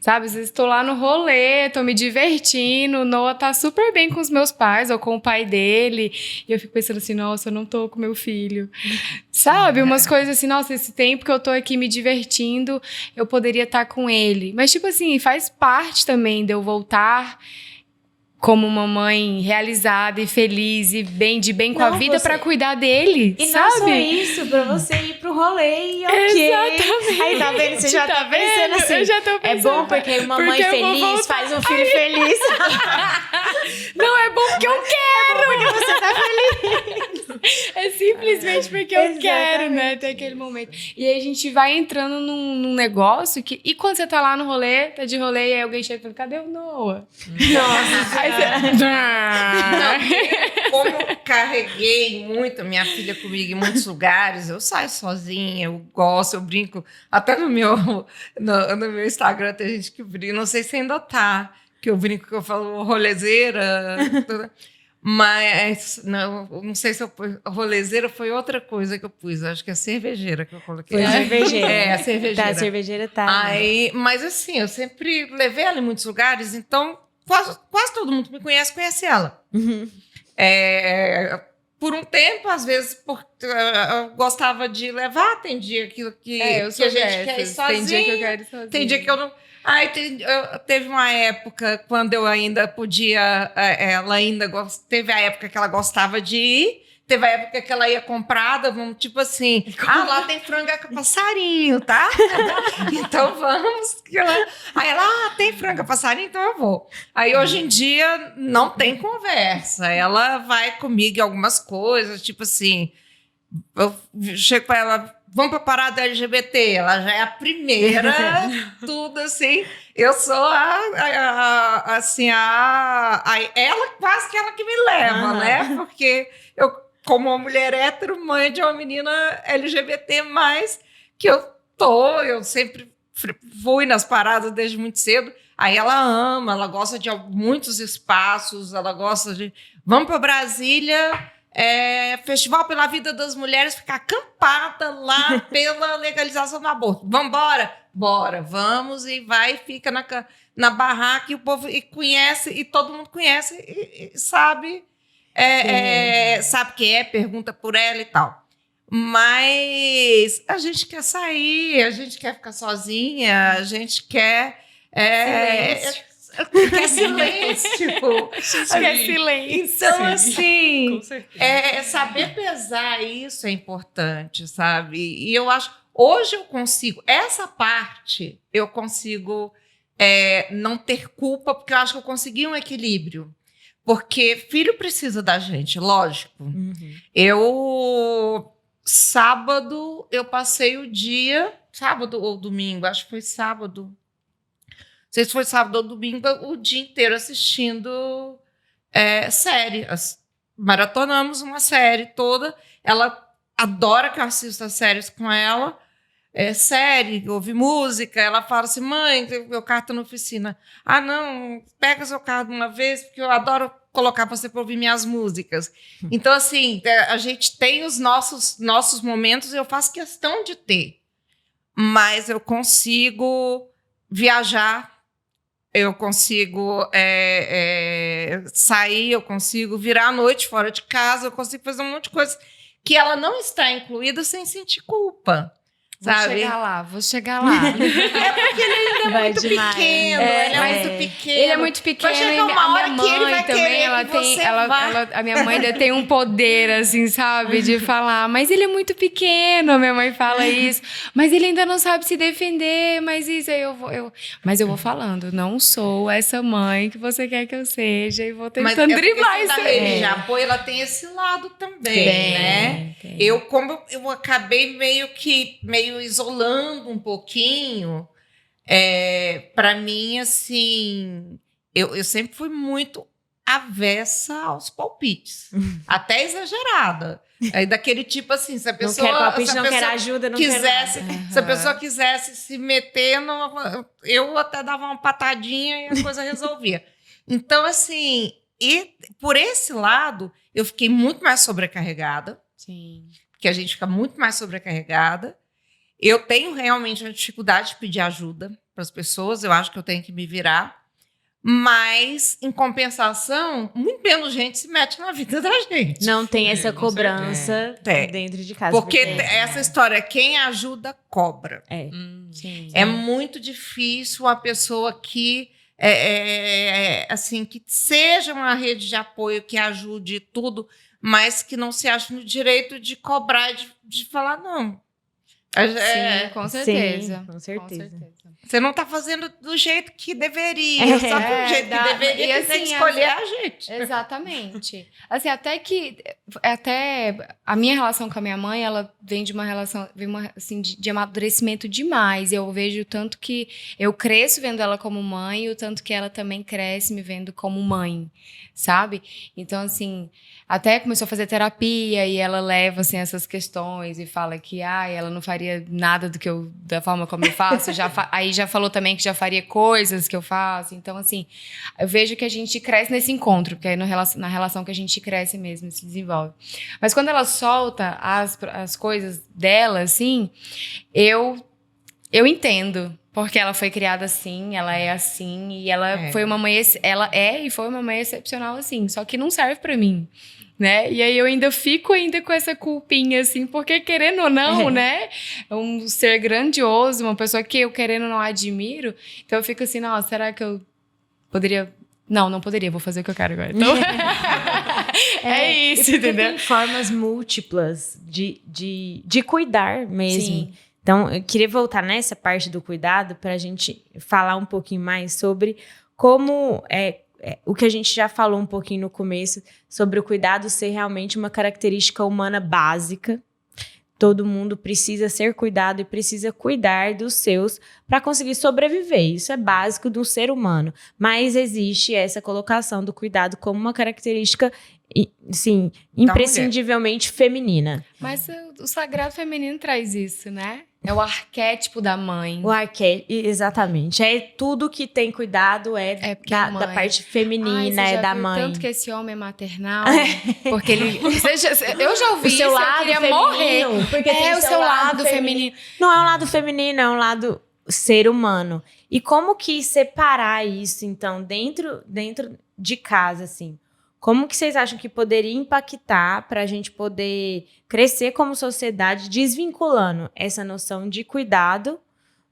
Sabe, às vezes tô lá no rolê, tô me divertindo, o Noah tá super bem com os meus pais ou com o pai dele, e eu fico pensando assim, nossa, eu não tô com meu filho. Sabe, umas coisas assim, nossa, esse tempo que eu tô aqui me divertindo, eu poderia estar com ele. Mas, tipo assim, faz parte também de eu voltar como uma mãe realizada e feliz e de bem com a vida pra cuidar dele, e sabe? Não só isso, pra você ir pro rolê e ok. Exatamente. Aí tá vendo? Você já tá pensando assim. Eu já tô pensando. É bom porque uma mãe feliz faz um filho feliz. Não, é bom porque eu quero. É bom porque você tá feliz. É simplesmente porque eu quero, né? Ter aquele momento. E aí a gente vai entrando num negócio que... E quando você tá lá no rolê, tá de rolê, e aí alguém chega e fala, cadê o Noah? Nossa. Não, como eu carreguei muito a minha filha comigo em muitos lugares, eu saio sozinha, eu gosto, eu brinco. Até no meu Instagram tem gente que brinca, não sei se ainda tá, que eu brinco, que eu falo rolezeira, mas não sei se rolezeira foi outra coisa que eu pus, acho que é cervejeira que eu coloquei. Foi a cervejeira. A cervejeira. Tá, a cervejeira tá. Aí, mas assim, eu sempre levei ela em muitos lugares, então quase todo mundo que me conhece ela. Por um tempo, às vezes, eu gostava de levar, tem dia que a gente quer ir sozinho. Tem dia que eu quero ir sozinho. Tem dia que eu não... teve uma época quando eu ainda podia... ela ainda teve a época que ela gostava de ir. Teve a época que ela ia comprada, tipo assim, lá tem franga com passarinho, tá? Então vamos. Aí ela, tem franga passarinho, então eu vou. Aí hoje em dia não tem conversa. Ela vai comigo em algumas coisas, tipo assim, eu chego para ela, vamos para a parada LGBT, ela já é a primeira, tudo assim. Eu sou ela quase que ela que me leva, né? Porque eu, como uma mulher hétero, mãe de uma menina LGBT+, eu sempre fui nas paradas desde muito cedo. Aí ela ama, ela gosta de muitos espaços, ela gosta de... Vamos para Brasília, Festival pela Vida das Mulheres, ficar acampada lá pela legalização do aborto. Vambora? Bora, vamos, e vai, fica na barraca, e o povo conhece, e todo mundo conhece, e sabe, sabe quem é, pergunta por ela e tal. Mas a gente quer sair, a gente quer ficar sozinha, a gente quer... Quer silêncio, tipo. Quer silêncio. Então, assim, Com certeza. saber pesar isso é importante, sabe? E eu acho, hoje eu consigo, essa parte eu consigo não ter culpa, porque eu acho que eu consegui um equilíbrio. Porque filho precisa da gente, lógico. Sábado, eu passei o dia, sábado ou domingo, acho que foi sábado. Não sei se foi sábado ou domingo, o dia inteiro assistindo série. Maratonamos uma série toda. Ela adora que eu assista as séries com ela. Série, ouve música. Ela fala assim, mãe, meu carro está na oficina. Ah, não, pega seu carro de uma vez, porque eu adoro colocar você para ouvir minhas músicas. Então, assim, a gente tem os nossos momentos, eu faço questão de ter. Mas eu consigo viajar, eu consigo sair, eu consigo virar à noite fora de casa, eu consigo fazer um monte de coisa que ela não está incluída sem sentir culpa. Sabe? Vou chegar lá. É porque ele ainda é muito pequeno. Ele é muito pequeno. Ele é muito pequeno. Vai chegar uma hora que ele vai também, querer ela que tem, você ela, vá. a minha mãe ainda tem um poder, assim, sabe? De falar, mas ele é muito pequeno. A minha mãe fala isso. Mas ele ainda não sabe se defender. Mas isso aí mas eu vou falando. Não sou essa mãe que você quer que eu seja. E vou tentando driblar isso aí. A apoio, ela tem esse lado também, né? Tem. Como eu acabei meio isolando um pouquinho, para mim, assim, eu sempre fui muito avessa aos palpites, até exagerada. Daquele tipo assim, se a pessoa não quer palpite, não quer ajuda, não quisesse, quer nada. se a pessoa quisesse se meter, eu até dava uma patadinha e a coisa resolvia. Então, assim, e por esse lado, eu fiquei muito mais sobrecarregada. Sim. Porque a gente fica muito mais sobrecarregada. Eu tenho realmente uma dificuldade de pedir ajuda para as pessoas, eu acho que eu tenho que me virar. Mas, em compensação, muito menos gente se mete na vida da gente. Não tem essa com cobrança dentro de casa. Porque essa história, quem ajuda, cobra. Sim. É muito difícil a pessoa que, assim, que seja uma rede de apoio que ajude tudo, mas que não se ache no direito de cobrar, de falar, não. Sim, com certeza. Sim, com certeza. Você não está fazendo do jeito que deveria, só do jeito que deveria, e que tem que assim, escolher a gente. Exatamente. Assim, até a minha relação com a minha mãe, ela vem de uma relação, assim, de amadurecimento demais. Eu vejo o tanto que eu cresço vendo ela como mãe e o tanto que ela também cresce me vendo como mãe, sabe? Então, assim, até começou a fazer terapia e ela leva, assim, essas questões e fala que, ela não faria nada da forma como eu faço. Aí já falou também que já faria coisas que eu faço. Então, assim, eu vejo que a gente cresce nesse encontro, porque é na relação que a gente cresce mesmo, se desenvolve. Mas quando ela solta as coisas dela, assim, eu entendo. Porque ela foi criada assim, ela é assim, e ela foi uma mãe, e foi uma mãe excepcional assim, só que não serve pra mim, né? E aí eu ainda fico com essa culpinha, assim, porque querendo ou não, né? É um ser grandioso, uma pessoa que eu querendo ou não admiro, então eu fico assim, nossa, será que eu poderia... Não poderia, vou fazer o que eu quero agora. Então... isso, entendeu? Tem formas múltiplas de cuidar mesmo. Sim. Então, eu queria voltar nessa parte do cuidado para a gente falar um pouquinho mais sobre como o que a gente já falou um pouquinho no começo, sobre o cuidado ser realmente uma característica humana básica. Todo mundo precisa ser cuidado e precisa cuidar dos seus para conseguir sobreviver. Isso é básico do ser humano. Mas existe essa colocação do cuidado como uma característica, sim, imprescindivelmente feminina. Mas o sagrado feminino traz isso, né? É o arquétipo da mãe. O arquétipo, exatamente. É tudo que tem cuidado porque a mãe... da parte feminina, Ai, você já da viu mãe. tanto que esse homem é maternal, porque ele... eu já ouvi O seu isso, lado eu queria feminino, morrer. porque tem o seu lado feminino. Não é um lado feminino, é um lado ser humano. E como que separar isso, então, dentro de casa, assim? Como que vocês acham que poderia impactar para a gente poder crescer como sociedade, desvinculando essa noção de cuidado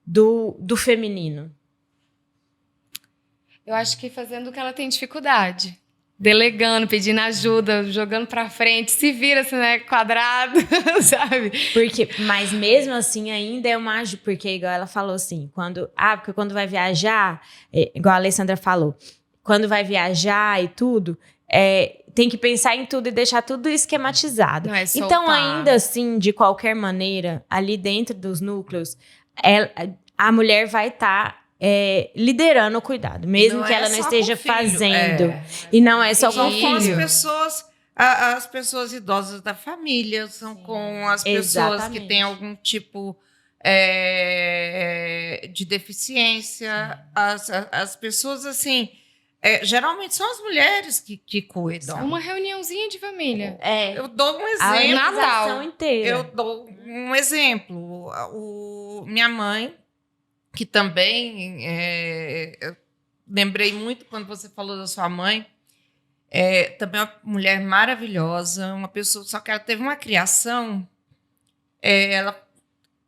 do feminino? Eu acho que fazendo o que ela tem dificuldade. Delegando, pedindo ajuda, jogando pra frente, se vira, assim, né, quadrado, sabe? Mas mesmo assim ainda é uma ajuda, porque igual ela falou assim, porque quando vai viajar, igual a Alessandra falou, quando vai viajar e tudo, tem que pensar em tudo e deixar tudo esquematizado. Não é soltar. Então, ainda assim, de qualquer maneira, ali dentro dos núcleos, a mulher vai estar liderando o cuidado, mesmo que ela não esteja fazendo. E não é só com o filho. filho. As pessoas idosas da família, são com as pessoas que têm algum tipo de deficiência, as pessoas assim... geralmente são as mulheres que cuidam. Uma reuniãozinha de família. Eu dou um exemplo. A Natal inteira. Eu dou um exemplo. Minha mãe, que também... eu lembrei muito quando você falou da sua mãe. Também é uma mulher maravilhosa, uma pessoa... Só que ela teve uma criação... ela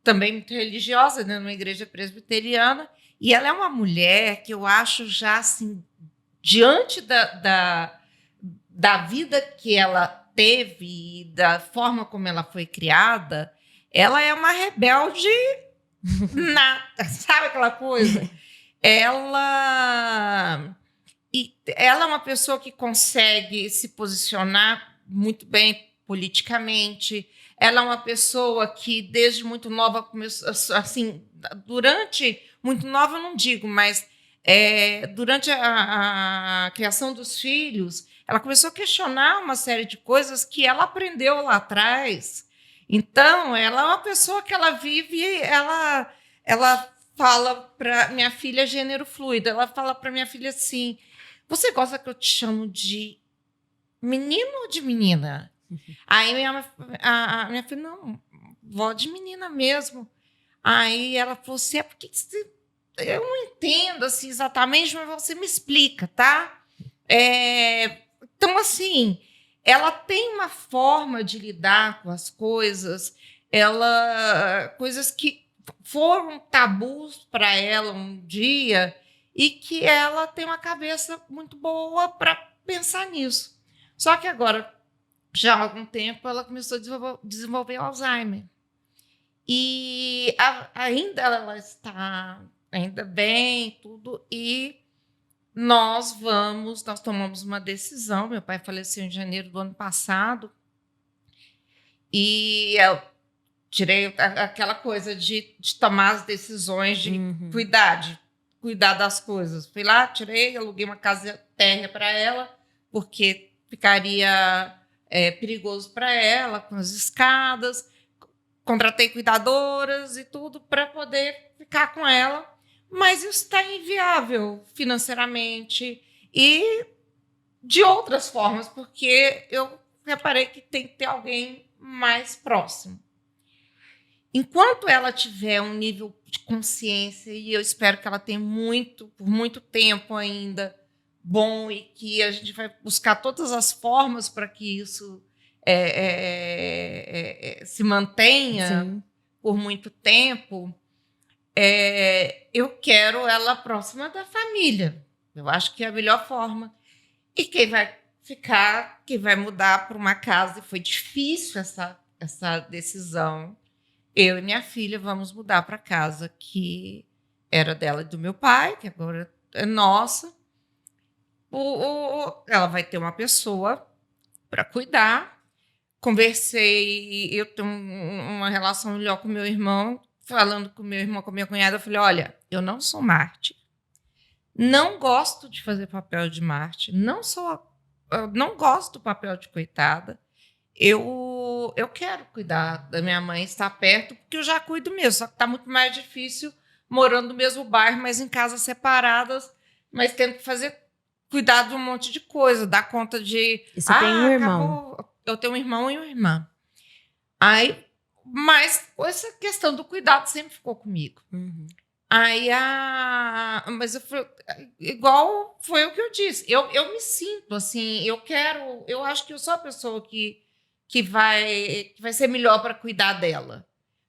também muito religiosa, né, numa igreja presbiteriana. E ela é uma mulher que eu acho já, assim... diante da vida que ela teve e da forma como ela foi criada, ela é uma rebelde nata, sabe aquela coisa? Ela é uma pessoa que consegue se posicionar muito bem politicamente. Ela é uma pessoa que, desde muito nova, começou, assim, muito nova eu não digo, mas durante a criação dos filhos, ela começou a questionar uma série de coisas que ela aprendeu lá atrás. Então, ela é uma pessoa que ela vive, ela fala para minha filha gênero fluido, ela fala para minha filha assim, você gosta que eu te chamo de menino ou de menina? Aí a minha filha, não, vó de menina mesmo. Aí ela falou assim, porque você... Eu não entendo assim, exatamente, mas você me explica, tá? Então, assim, ela tem uma forma de lidar com as coisas, coisas que foram tabus para ela um dia e que ela tem uma cabeça muito boa para pensar nisso. Só que agora, já há algum tempo, ela começou a desenvolver Alzheimer. E ainda está... ainda bem, tudo, e nós tomamos uma decisão, meu pai faleceu em janeiro do ano passado, e eu tirei aquela coisa de tomar as decisões, de cuidar das coisas. Fui lá, tirei, aluguei uma casa térrea para ela, porque ficaria perigoso para ela, com as escadas, contratei cuidadoras e tudo para poder ficar com ela. Mas isso está inviável financeiramente e de outras formas, porque eu reparei que tem que ter alguém mais próximo. Enquanto ela tiver um nível de consciência, e eu espero que ela tenha por muito tempo ainda, bom, e que a gente vai buscar todas as formas para que isso se mantenha Sim. por muito tempo, eu quero ela próxima da família. Eu acho que é a melhor forma. E quem vai ficar, quem vai mudar para uma casa, e foi difícil essa decisão, eu e minha filha vamos mudar para a casa que era dela e do meu pai, que agora é nossa. Ela vai ter uma pessoa para cuidar. Conversei, eu tenho uma relação melhor com meu irmão, falando com meu irmão, com minha cunhada, eu falei, olha, eu não sou mártir, não gosto de fazer papel de mártir, não gosto do papel de coitada, eu eu quero cuidar da minha mãe, estar perto, porque eu já cuido mesmo, só que está muito mais difícil morando no mesmo bairro, mas em casas separadas, mas tendo que cuidar de um monte de coisa, dar conta de... E você tem um irmão. Eu tenho um irmão e uma irmã. Aí, mas essa questão do cuidado sempre ficou comigo. Uhum. Aí, mas igual foi o que eu disse. Eu me sinto assim, eu acho que eu sou a pessoa que vai ser melhor para cuidar dela.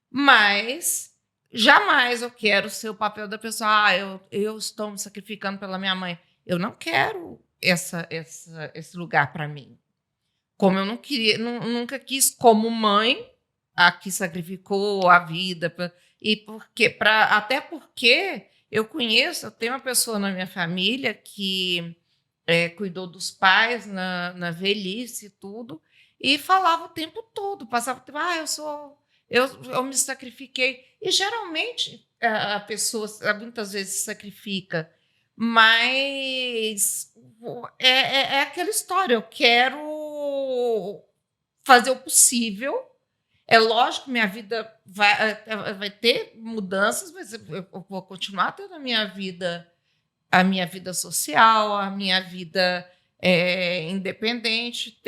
Mas jamais eu quero ser o papel da pessoa, eu estou me sacrificando pela minha mãe. Eu não quero esse lugar para mim. Como eu não queria, nunca quis como mãe, a que sacrificou a vida, até porque eu tenho uma pessoa na minha família que cuidou dos pais na velhice e tudo, e falava o tempo todo, passava o tempo, eu me sacrifiquei. E geralmente a pessoa muitas vezes se sacrifica, mas é aquela história, eu quero fazer o possível. É lógico que minha vida vai ter mudanças, mas eu vou continuar tendo a minha vida social, a minha vida independente.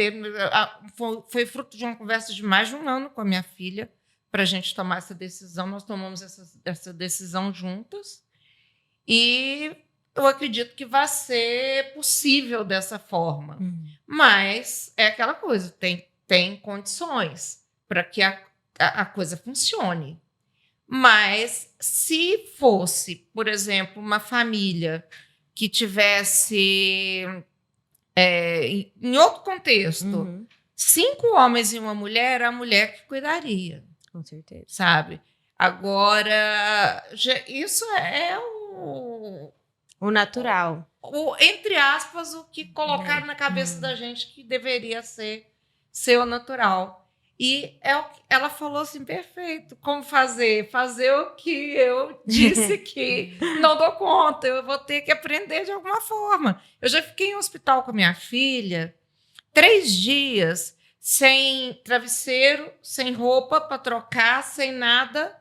Foi fruto de uma conversa de mais de um ano com a minha filha para a gente tomar essa decisão. Nós tomamos essa decisão juntas e eu acredito que vai ser possível dessa forma. Mas é aquela coisa, tem condições para que a coisa funcione. Mas se fosse, por exemplo, uma família que tivesse, em outro contexto, 5 homens e uma mulher, a mulher que cuidaria. Com certeza. Sabe? Agora, isso é o natural. Entre aspas, o que colocaram na cabeça da gente que deveria ser o natural. E ela falou assim, perfeito, como fazer? Fazer o que eu disse que não dou conta, eu vou ter que aprender de alguma forma. Eu já fiquei em hospital com a minha filha 3 dias, sem travesseiro, sem roupa para trocar, sem nada,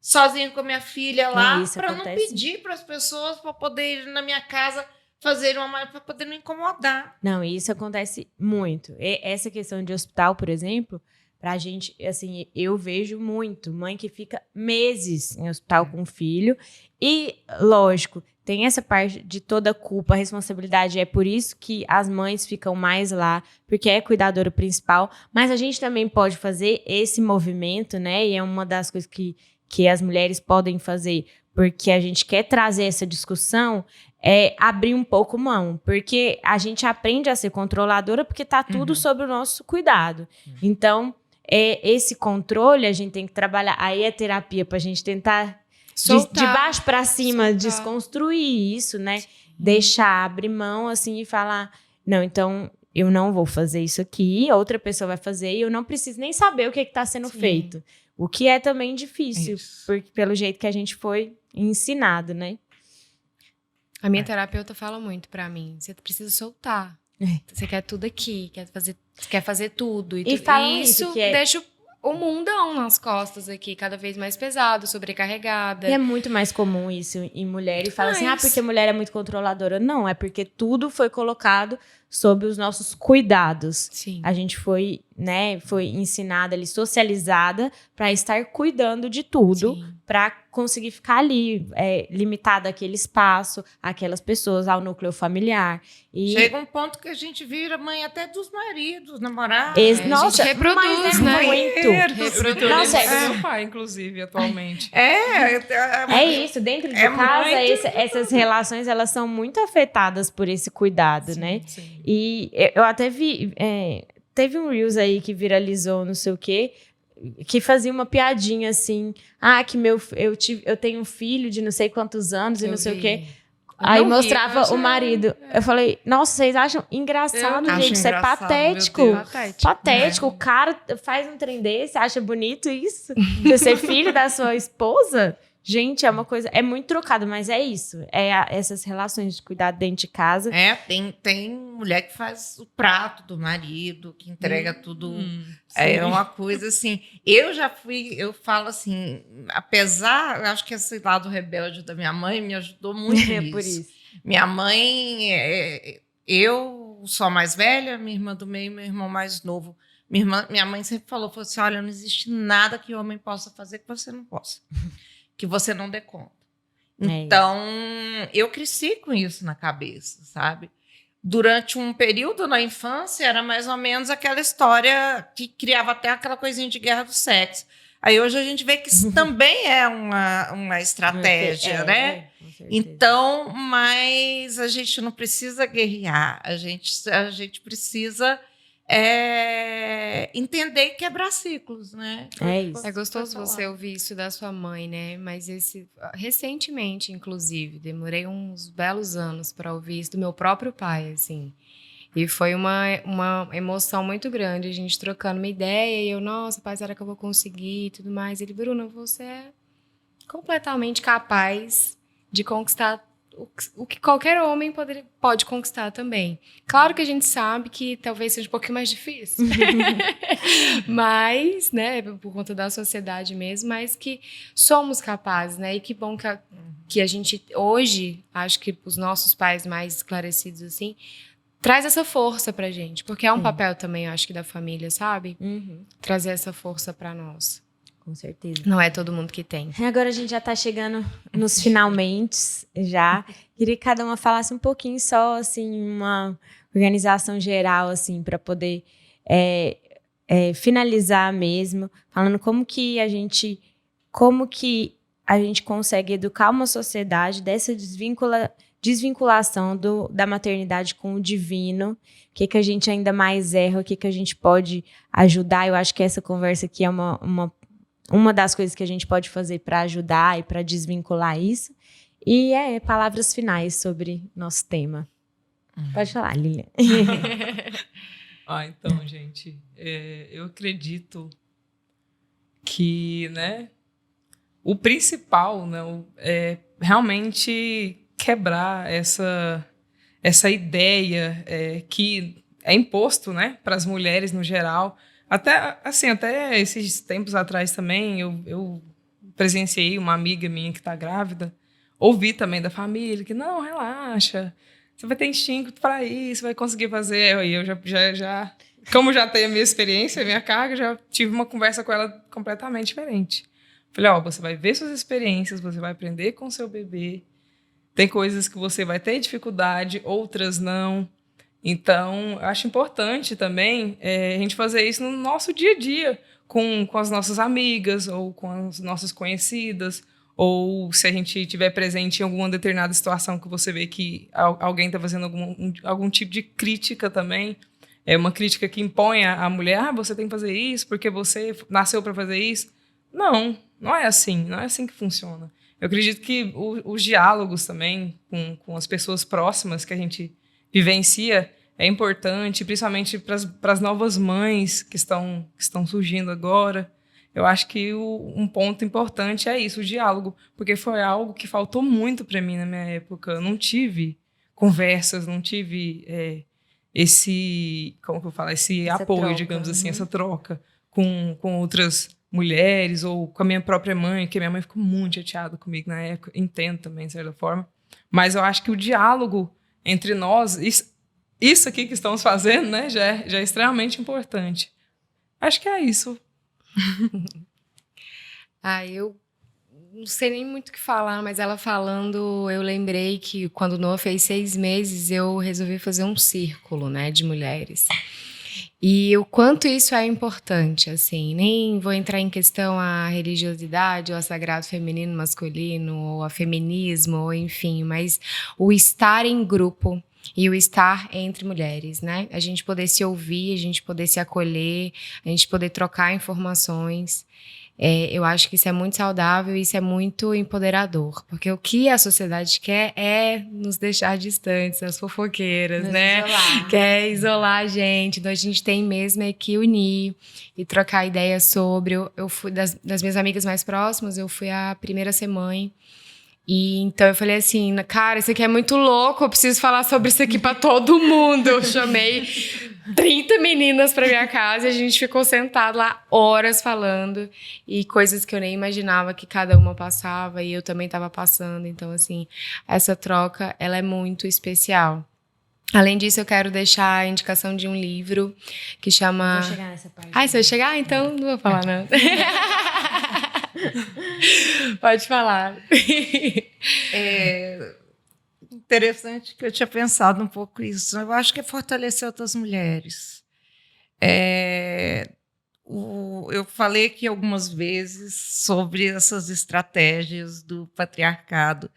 sozinha com a minha filha lá, para não pedir para as pessoas para poder ir na minha casa fazer para poder não incomodar. Não, isso acontece muito. Essa questão de hospital, por exemplo, pra gente, assim, eu vejo muito mãe que fica meses em hospital com o filho e, lógico, tem essa parte de toda a culpa, a responsabilidade, é por isso que as mães ficam mais lá, porque é cuidadora principal, mas a gente também pode fazer esse movimento, né, e é uma das coisas que as mulheres podem fazer, porque a gente quer trazer essa discussão, abrir um pouco mão, porque a gente aprende a ser controladora porque tá tudo sob o nosso cuidado. Então, esse controle a gente tem que trabalhar. Aí é terapia pra gente tentar de baixo para cima desconstruir isso, né? Deixar, abrir mão assim e falar, não, então eu não vou fazer isso aqui, outra pessoa vai fazer e eu não preciso nem saber o que está sendo feito. O que é também difícil, porque, pelo jeito que a gente foi ensinado, né? A minha terapeuta fala muito pra mim, você precisa soltar. Você quer tudo aqui, quer fazer tudo. E fala isso que deixa o mundão nas costas aqui, cada vez mais pesado, sobrecarregada. E é muito mais comum isso em mulher. E fala assim, porque mulher é muito controladora. Não, é porque tudo foi colocado sob os nossos cuidados. Sim. A gente foi ensinada ali, socializada para estar cuidando de tudo, para conseguir ficar ali, limitada àquele espaço, àquelas pessoas, ao núcleo familiar. E chega um ponto que a gente vira mãe até dos maridos, namorados. Nossa, a gente reproduz, né? Muito. Reproduz. Nossa, Meu pai, inclusive, atualmente. É isso, dentro de casa, essas relações, elas são muito afetadas por esse cuidado, né? Sim. E eu até vi, teve um Reels aí que viralizou, não sei o quê, que fazia uma piadinha assim, que eu tenho um filho de não sei quantos anos e não sei o quê. Aí mostrava o marido. Eu falei, nossa, vocês acham engraçado, gente? Isso é patético. Patético. O cara faz um trem desse, acha bonito isso? Você ser filho da sua esposa? Gente, é uma coisa... É muito trocado, mas é isso. Essas relações de cuidado dentro de casa. Tem mulher que faz o prato do marido, que entrega tudo. Sim. Uma coisa assim. Eu falo assim, apesar, eu acho que esse lado rebelde da minha mãe me ajudou muito nisso. Por isso. Minha mãe, eu sou a mais velha, minha irmã do meio, meu irmão mais novo. Minha mãe sempre falou assim, olha, não existe nada que o homem possa fazer que você não possa, que você não dê conta. Então, eu cresci com isso na cabeça, sabe? Durante um período na infância, era mais ou menos aquela história que criava até aquela coisinha de guerra do sexo. Aí hoje a gente vê que isso também é uma estratégia, né? Então, mas a gente não precisa guerrear, a gente precisa entender e quebrar ciclos, né? É isso. É gostoso você ouvir isso da sua mãe, né? Mas recentemente, inclusive, demorei uns belos anos para ouvir isso do meu próprio pai, assim. E foi uma emoção muito grande, a gente trocando uma ideia, e eu, nossa, pai, será que eu vou conseguir e tudo mais? Ele, Bruna, você é completamente capaz de conquistar o que qualquer homem pode conquistar também. Claro que a gente sabe que talvez seja um pouquinho mais difícil, mas, né, por conta da sociedade mesmo, mas que somos capazes, né? E que bom que a gente, hoje, acho que os nossos pais mais esclarecidos, assim, traz essa força pra gente, porque é um papel também, eu acho que da família, sabe? Trazer essa força pra nós. Com certeza. Não é todo mundo que tem. Agora a gente já tá chegando nos finalmente, já. Queria que cada uma falasse um pouquinho só, assim, uma organização geral, assim, para poder finalizar mesmo, falando como que a gente consegue educar uma sociedade dessa desvinculação da maternidade com o divino, o que a gente ainda mais erra, o que a gente pode ajudar. Eu acho que essa conversa aqui é uma das coisas que a gente pode fazer para ajudar e para desvincular isso. E palavras finais sobre nosso tema. Pode falar, Lilian. Então, gente, eu acredito que, né, o principal, né, é realmente quebrar essa ideia que é imposto, né, para as mulheres no geral. Até esses tempos atrás também, eu presenciei uma amiga minha que está grávida, ouvi também da família que, não, relaxa, você vai ter instinto para isso, vai conseguir fazer. E eu já como já tenho a minha experiência, a minha carga, já tive uma conversa com ela completamente diferente. Falei, você vai ver suas experiências, você vai aprender com o seu bebê, tem coisas que você vai ter dificuldade, outras não. Então, eu acho importante também a gente fazer isso no nosso dia a dia, com as nossas amigas ou com as nossas conhecidas, ou se a gente estiver presente em alguma determinada situação que você vê que alguém está fazendo algum tipo de crítica também, uma crítica que impõe à mulher, você tem que fazer isso porque você nasceu para fazer isso. Não é assim, não é assim que funciona. Eu acredito que os diálogos também com as pessoas próximas que a gente vivencia é importante, principalmente para as novas mães que estão surgindo agora. Eu acho que um ponto importante é isso, o diálogo, porque foi algo que faltou muito para mim na minha época. Eu não tive conversas, não tive esse apoio, troca, digamos assim, essa troca com outras mulheres ou com a minha própria mãe, que minha mãe ficou muito chateada comigo na época, entendo também, de certa forma. Mas eu acho que o diálogo entre nós, isso aqui que estamos fazendo, né, já é extremamente importante. Acho que é isso. Eu não sei nem muito o que falar, mas ela falando, eu lembrei que quando o Noah fez 6 meses, eu resolvi fazer um círculo, né, de mulheres. E o quanto isso é importante, assim, nem vou entrar em questão a religiosidade, ou a sagrado feminino, masculino, ou a feminismo, ou enfim, mas o estar em grupo e o estar entre mulheres, né? A gente poder se ouvir, a gente poder se acolher, a gente poder trocar informações. Eu acho que isso é muito saudável e isso é muito empoderador. Porque o que a sociedade quer é nos deixar distantes, as fofoqueiras, Nos né? isolar. Quer isolar a gente. Então a gente tem mesmo é que unir e trocar ideias sobre. Eu fui, das minhas amigas mais próximas, eu fui a primeira a ser mãe. E então eu falei assim, cara, isso aqui é muito louco, eu preciso falar sobre isso aqui pra todo mundo. Eu chamei 30 meninas pra minha casa e a gente ficou sentado lá horas falando. E coisas que eu nem imaginava que cada uma passava e eu também tava passando. Então, assim, essa troca, ela é muito especial. Além disso, eu quero deixar a indicação de um livro que chama... Vou chegar nessa parte. Você vai chegar? Então não vou falar, não. Pode falar. Interessante que eu tinha pensado um pouco isso. Eu acho que é fortalecer outras mulheres. Eu falei aqui algumas vezes sobre essas estratégias do patriarcado.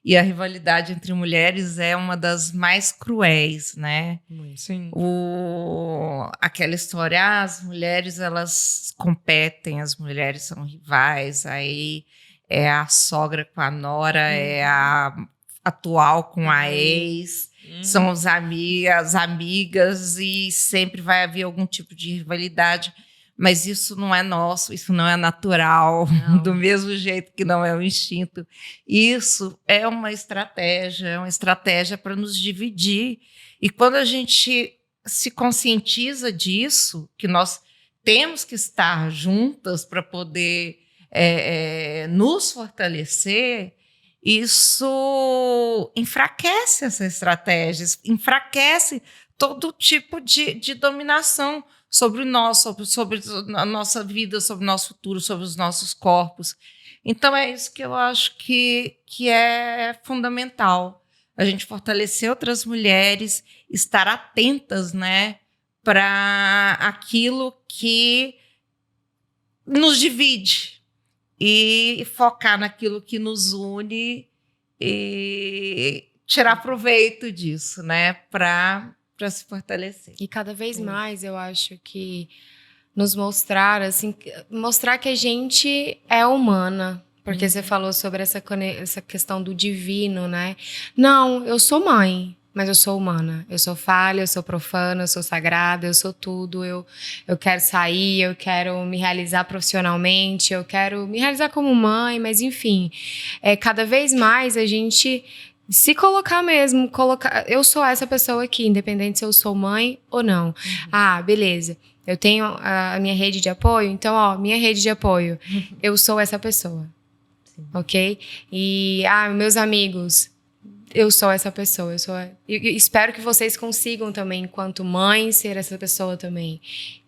E a rivalidade entre mulheres é uma das mais cruéis, né? Sim. Aquela história, as mulheres elas competem, as mulheres são rivais, aí é a sogra com a nora, é a atual com a ex, são as amigas e sempre vai haver algum tipo de rivalidade. Mas isso não é nosso, isso não é natural, não. Do mesmo jeito que não é o instinto. Isso é uma estratégia para nos dividir. E quando a gente se conscientiza disso, que nós temos que estar juntas para poder nos fortalecer, isso enfraquece essa estratégia, enfraquece todo tipo de dominação sobre nós, sobre a nossa vida, sobre o nosso futuro, sobre os nossos corpos. Então, é isso que eu acho que é fundamental. A gente fortalecer outras mulheres, estar atentas, né, para aquilo que nos divide e focar naquilo que nos une e tirar proveito disso, né, para se fortalecer. E cada vez mais eu acho que nos mostrar, assim, mostrar que a gente é humana. Porque você falou sobre essa questão do divino, né? Não, eu sou mãe, mas eu sou humana. Eu sou falha, eu sou profana, eu sou sagrada, eu sou tudo. Eu quero sair, eu quero me realizar profissionalmente, eu quero me realizar como mãe, mas enfim. Cada vez mais a gente... se colocar mesmo, eu sou essa pessoa aqui, independente se eu sou mãe ou não. Beleza, eu tenho a minha rede de apoio, então, minha rede de apoio, eu sou essa pessoa, sim. Ok? E, meus amigos, eu sou essa pessoa, eu espero que vocês consigam também, enquanto mãe, ser essa pessoa também.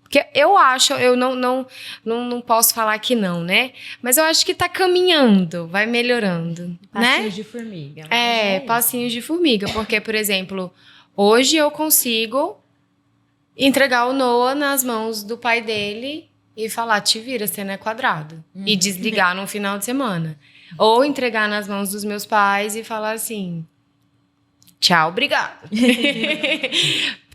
Porque eu acho, eu não posso falar que não, né? Mas eu acho que tá caminhando, vai melhorando, passinhos, né? De formiga. Passinhos de formiga. Porque, por exemplo, hoje eu consigo entregar o Noah nas mãos do pai dele e falar, te vira, você não é quadrado. E desligar no final de semana. Ou entregar nas mãos dos meus pais e falar assim, tchau, obrigado.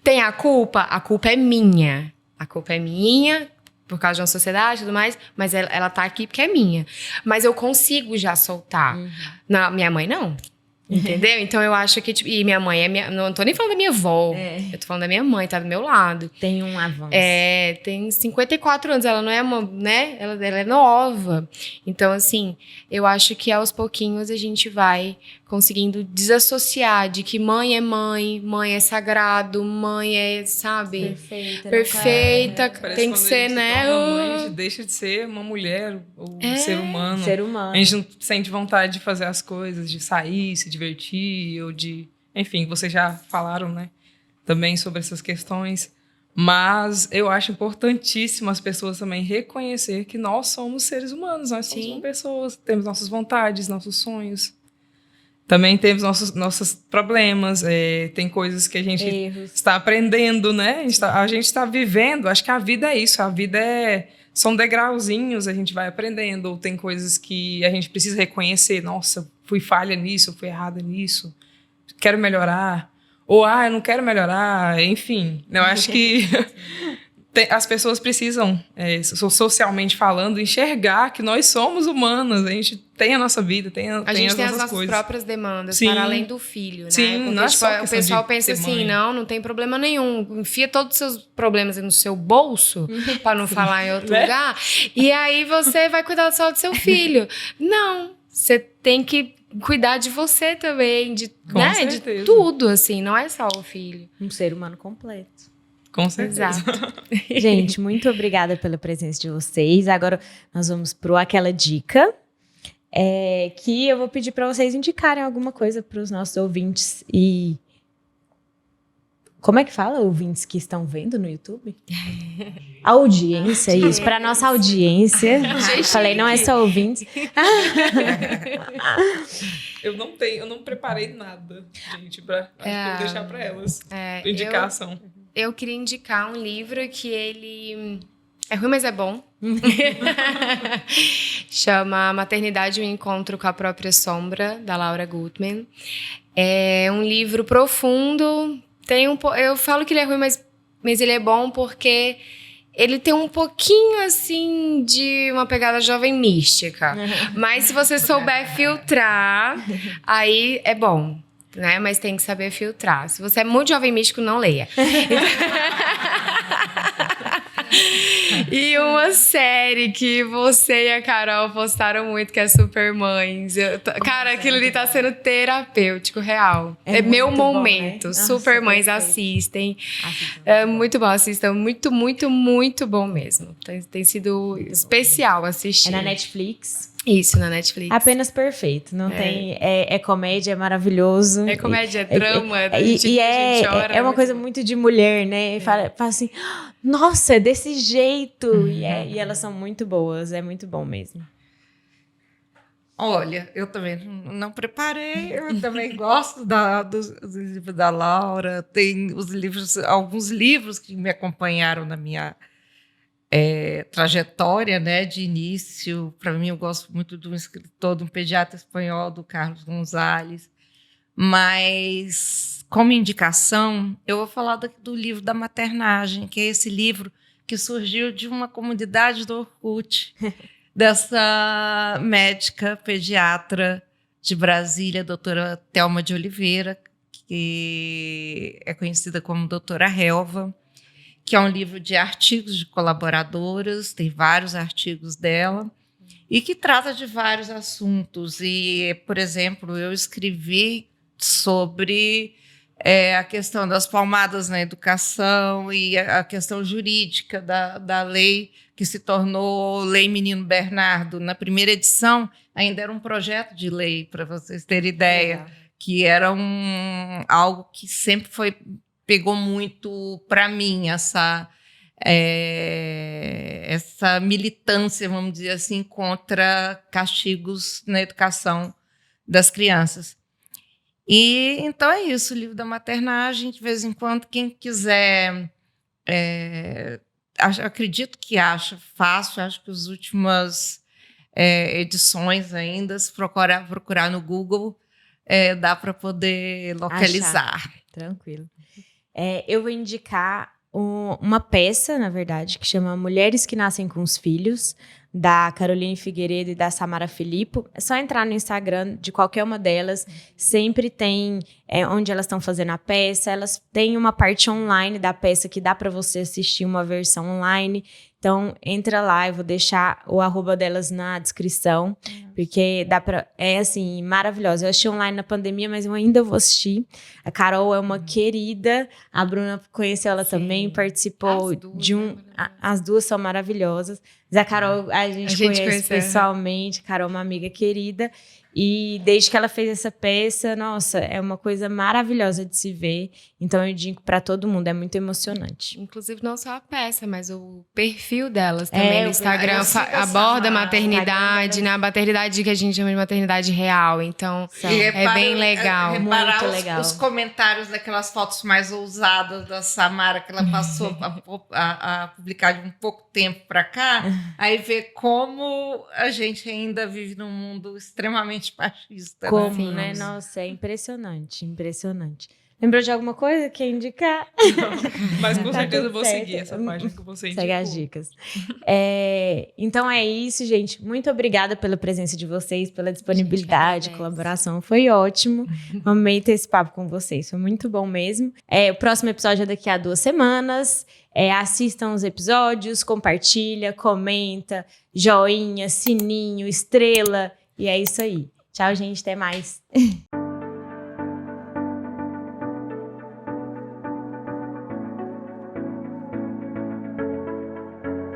Tem a culpa? A culpa é minha. A culpa é minha, por causa de uma sociedade e tudo mais, mas ela tá aqui porque é minha. Mas eu consigo já soltar. Minha mãe, não. Entendeu? Então, eu acho que... e minha mãe não tô nem falando da minha avó. Eu tô falando da minha mãe, tá do meu lado. Tem um avanço. Tem 54 anos. Ela não é né? Ela é nova. Então, assim, eu acho que aos pouquinhos a gente vai conseguindo desassociar de que mãe é sagrado, mãe é, sabe? Perfeita. Tem que ser, né? Mãe, a gente deixa de ser uma mulher ou um ser humano. A gente não sente vontade de fazer as coisas, de sair, se divertir, ou de... Enfim, vocês já falaram, né? Também sobre essas questões. Mas eu acho importantíssimo as pessoas também reconhecer que nós somos seres humanos, nós somos pessoas, temos nossas vontades, nossos sonhos. Também temos nossos problemas, tem coisas que a gente está aprendendo, né? A gente está vivendo, acho que a vida é isso, a vida são degrauzinhos, a gente vai aprendendo, ou tem coisas que a gente precisa reconhecer, nossa, fui falha nisso, fui errada nisso, quero melhorar, ou eu não quero melhorar, enfim, eu acho que as pessoas precisam, socialmente falando, enxergar que nós somos humanas, a gente tem a nossa vida, tem A gente tem as nossas nossas coisas. próprias demandas, Sim. para além do filho, né? Sim, porque não é só o pessoal pensa assim, não tem problema nenhum, enfia todos os seus problemas no seu bolso, para não falar em outro lugar, e aí você vai cuidar só do seu filho. Não, você tem que cuidar de você também, de tudo, assim, não é só o filho. Um ser humano completo. Com certeza. Exato. Gente, muito obrigada pela presença de vocês. Agora nós vamos pro Aquela Dica, que eu vou pedir para vocês indicarem alguma coisa para os nossos ouvintes e... Como é que fala? Ouvintes que estão vendo no YouTube? Audiência, isso. Para nossa audiência. Falei, não é só ouvintes. Eu não preparei nada, gente, pra deixar para elas. Indicação. Eu queria indicar um livro que ele é ruim, mas é bom. Chama Maternidade, um Encontro com a Própria Sombra, da Laura Gutman. É um livro profundo. Eu falo que ele é ruim, mas ele é bom porque ele tem um pouquinho, assim, de uma pegada jovem mística. Mas se você souber filtrar, aí é bom. Né? Mas tem que saber filtrar. Se você é muito jovem místico, não leia. E uma série que você e a Carol postaram muito, que é Supermães. Cara, aquilo ali tá sendo terapêutico, real. É meu momento. Bom, né? Supermães, assistem. É muito bom, assistam. Muito, muito, muito bom mesmo. Tem sido especial assistir. É na Netflix. Isso, na Netflix. Apenas perfeito. Não tem... É comédia, é maravilhoso. É comédia, é drama. É uma coisa muito de mulher, né? Fala assim, nossa, é desse jeito. E elas são muito boas. É muito bom mesmo. Olha, eu também não preparei. Eu também gosto dos livros da Laura. Tem alguns livros que me acompanharam na minha... trajetória, né, de início. Para mim, eu gosto muito de um escritor, de um pediatra espanhol, do Carlos Gonzalez. Mas, como indicação, eu vou falar do livro da maternagem, que é esse livro que surgiu de uma comunidade do Orkut, dessa médica pediatra de Brasília, a doutora Thelma de Oliveira, que é conhecida como doutora Helva, que é um livro de artigos de colaboradoras, tem vários artigos dela, e que trata de vários assuntos. E, por exemplo, eu escrevi sobre a questão das palmadas na educação e a questão jurídica da lei que se tornou Lei Menino Bernardo. Na primeira edição, ainda era um projeto de lei, para vocês terem ideia, que era algo que sempre pegou muito para mim, essa militância, vamos dizer assim, contra castigos na educação das crianças. E então é isso, o livro da maternagem, de vez em quando, quem quiser, acredito que acha fácil, acho que as últimas edições ainda, se procurar no Google, dá para poder localizar. Achar. Tranquilo. Eu vou indicar uma peça, na verdade, que chama Mulheres que Nascem com os Filhos, da Caroline Figueiredo e da Samara Filippo. É só entrar no Instagram de qualquer uma delas, sempre tem onde elas estão fazendo a peça, elas têm uma parte online da peça que dá para você assistir uma versão online. Então, entra lá, eu vou deixar o @, delas na descrição, porque é assim, maravilhosa. Eu assisti online na pandemia, mas eu ainda vou assistir. A Carol é uma querida, a Bruna conheceu ela também, participou de as duas são maravilhosas. Mas a Carol, a gente conhece pessoalmente, a Carol é uma amiga querida. E desde que ela fez essa peça, nossa, é uma coisa maravilhosa de se ver. Então eu indico para todo mundo, é muito emocionante. Inclusive não só a peça, mas o perfil delas também no Instagram aborda a maternidade, né? A maternidade que a gente chama de maternidade real. Então é bem legal. Muito legal. Os comentários daquelas fotos mais ousadas da Samara, que ela passou a publicar de um pouco tempo para cá, aí ver como a gente ainda vive num mundo extremamente machista. Como, né? Nossa, é impressionante, impressionante. Lembrou de alguma coisa? Quer indicar? Mas com Tá certeza eu tudo vou certo. seguir essa página que você indicou. Segue as dicas. Então é isso, gente. Muito obrigada pela presença de vocês, pela disponibilidade, agradece. colaboração. Foi ótimo. Amei ter esse papo com vocês. Foi muito bom mesmo. O próximo episódio é daqui a 2 semanas. Assistam os episódios, compartilha, comenta, joinha, sininho, estrela. E é isso aí. Tchau, gente. Até mais.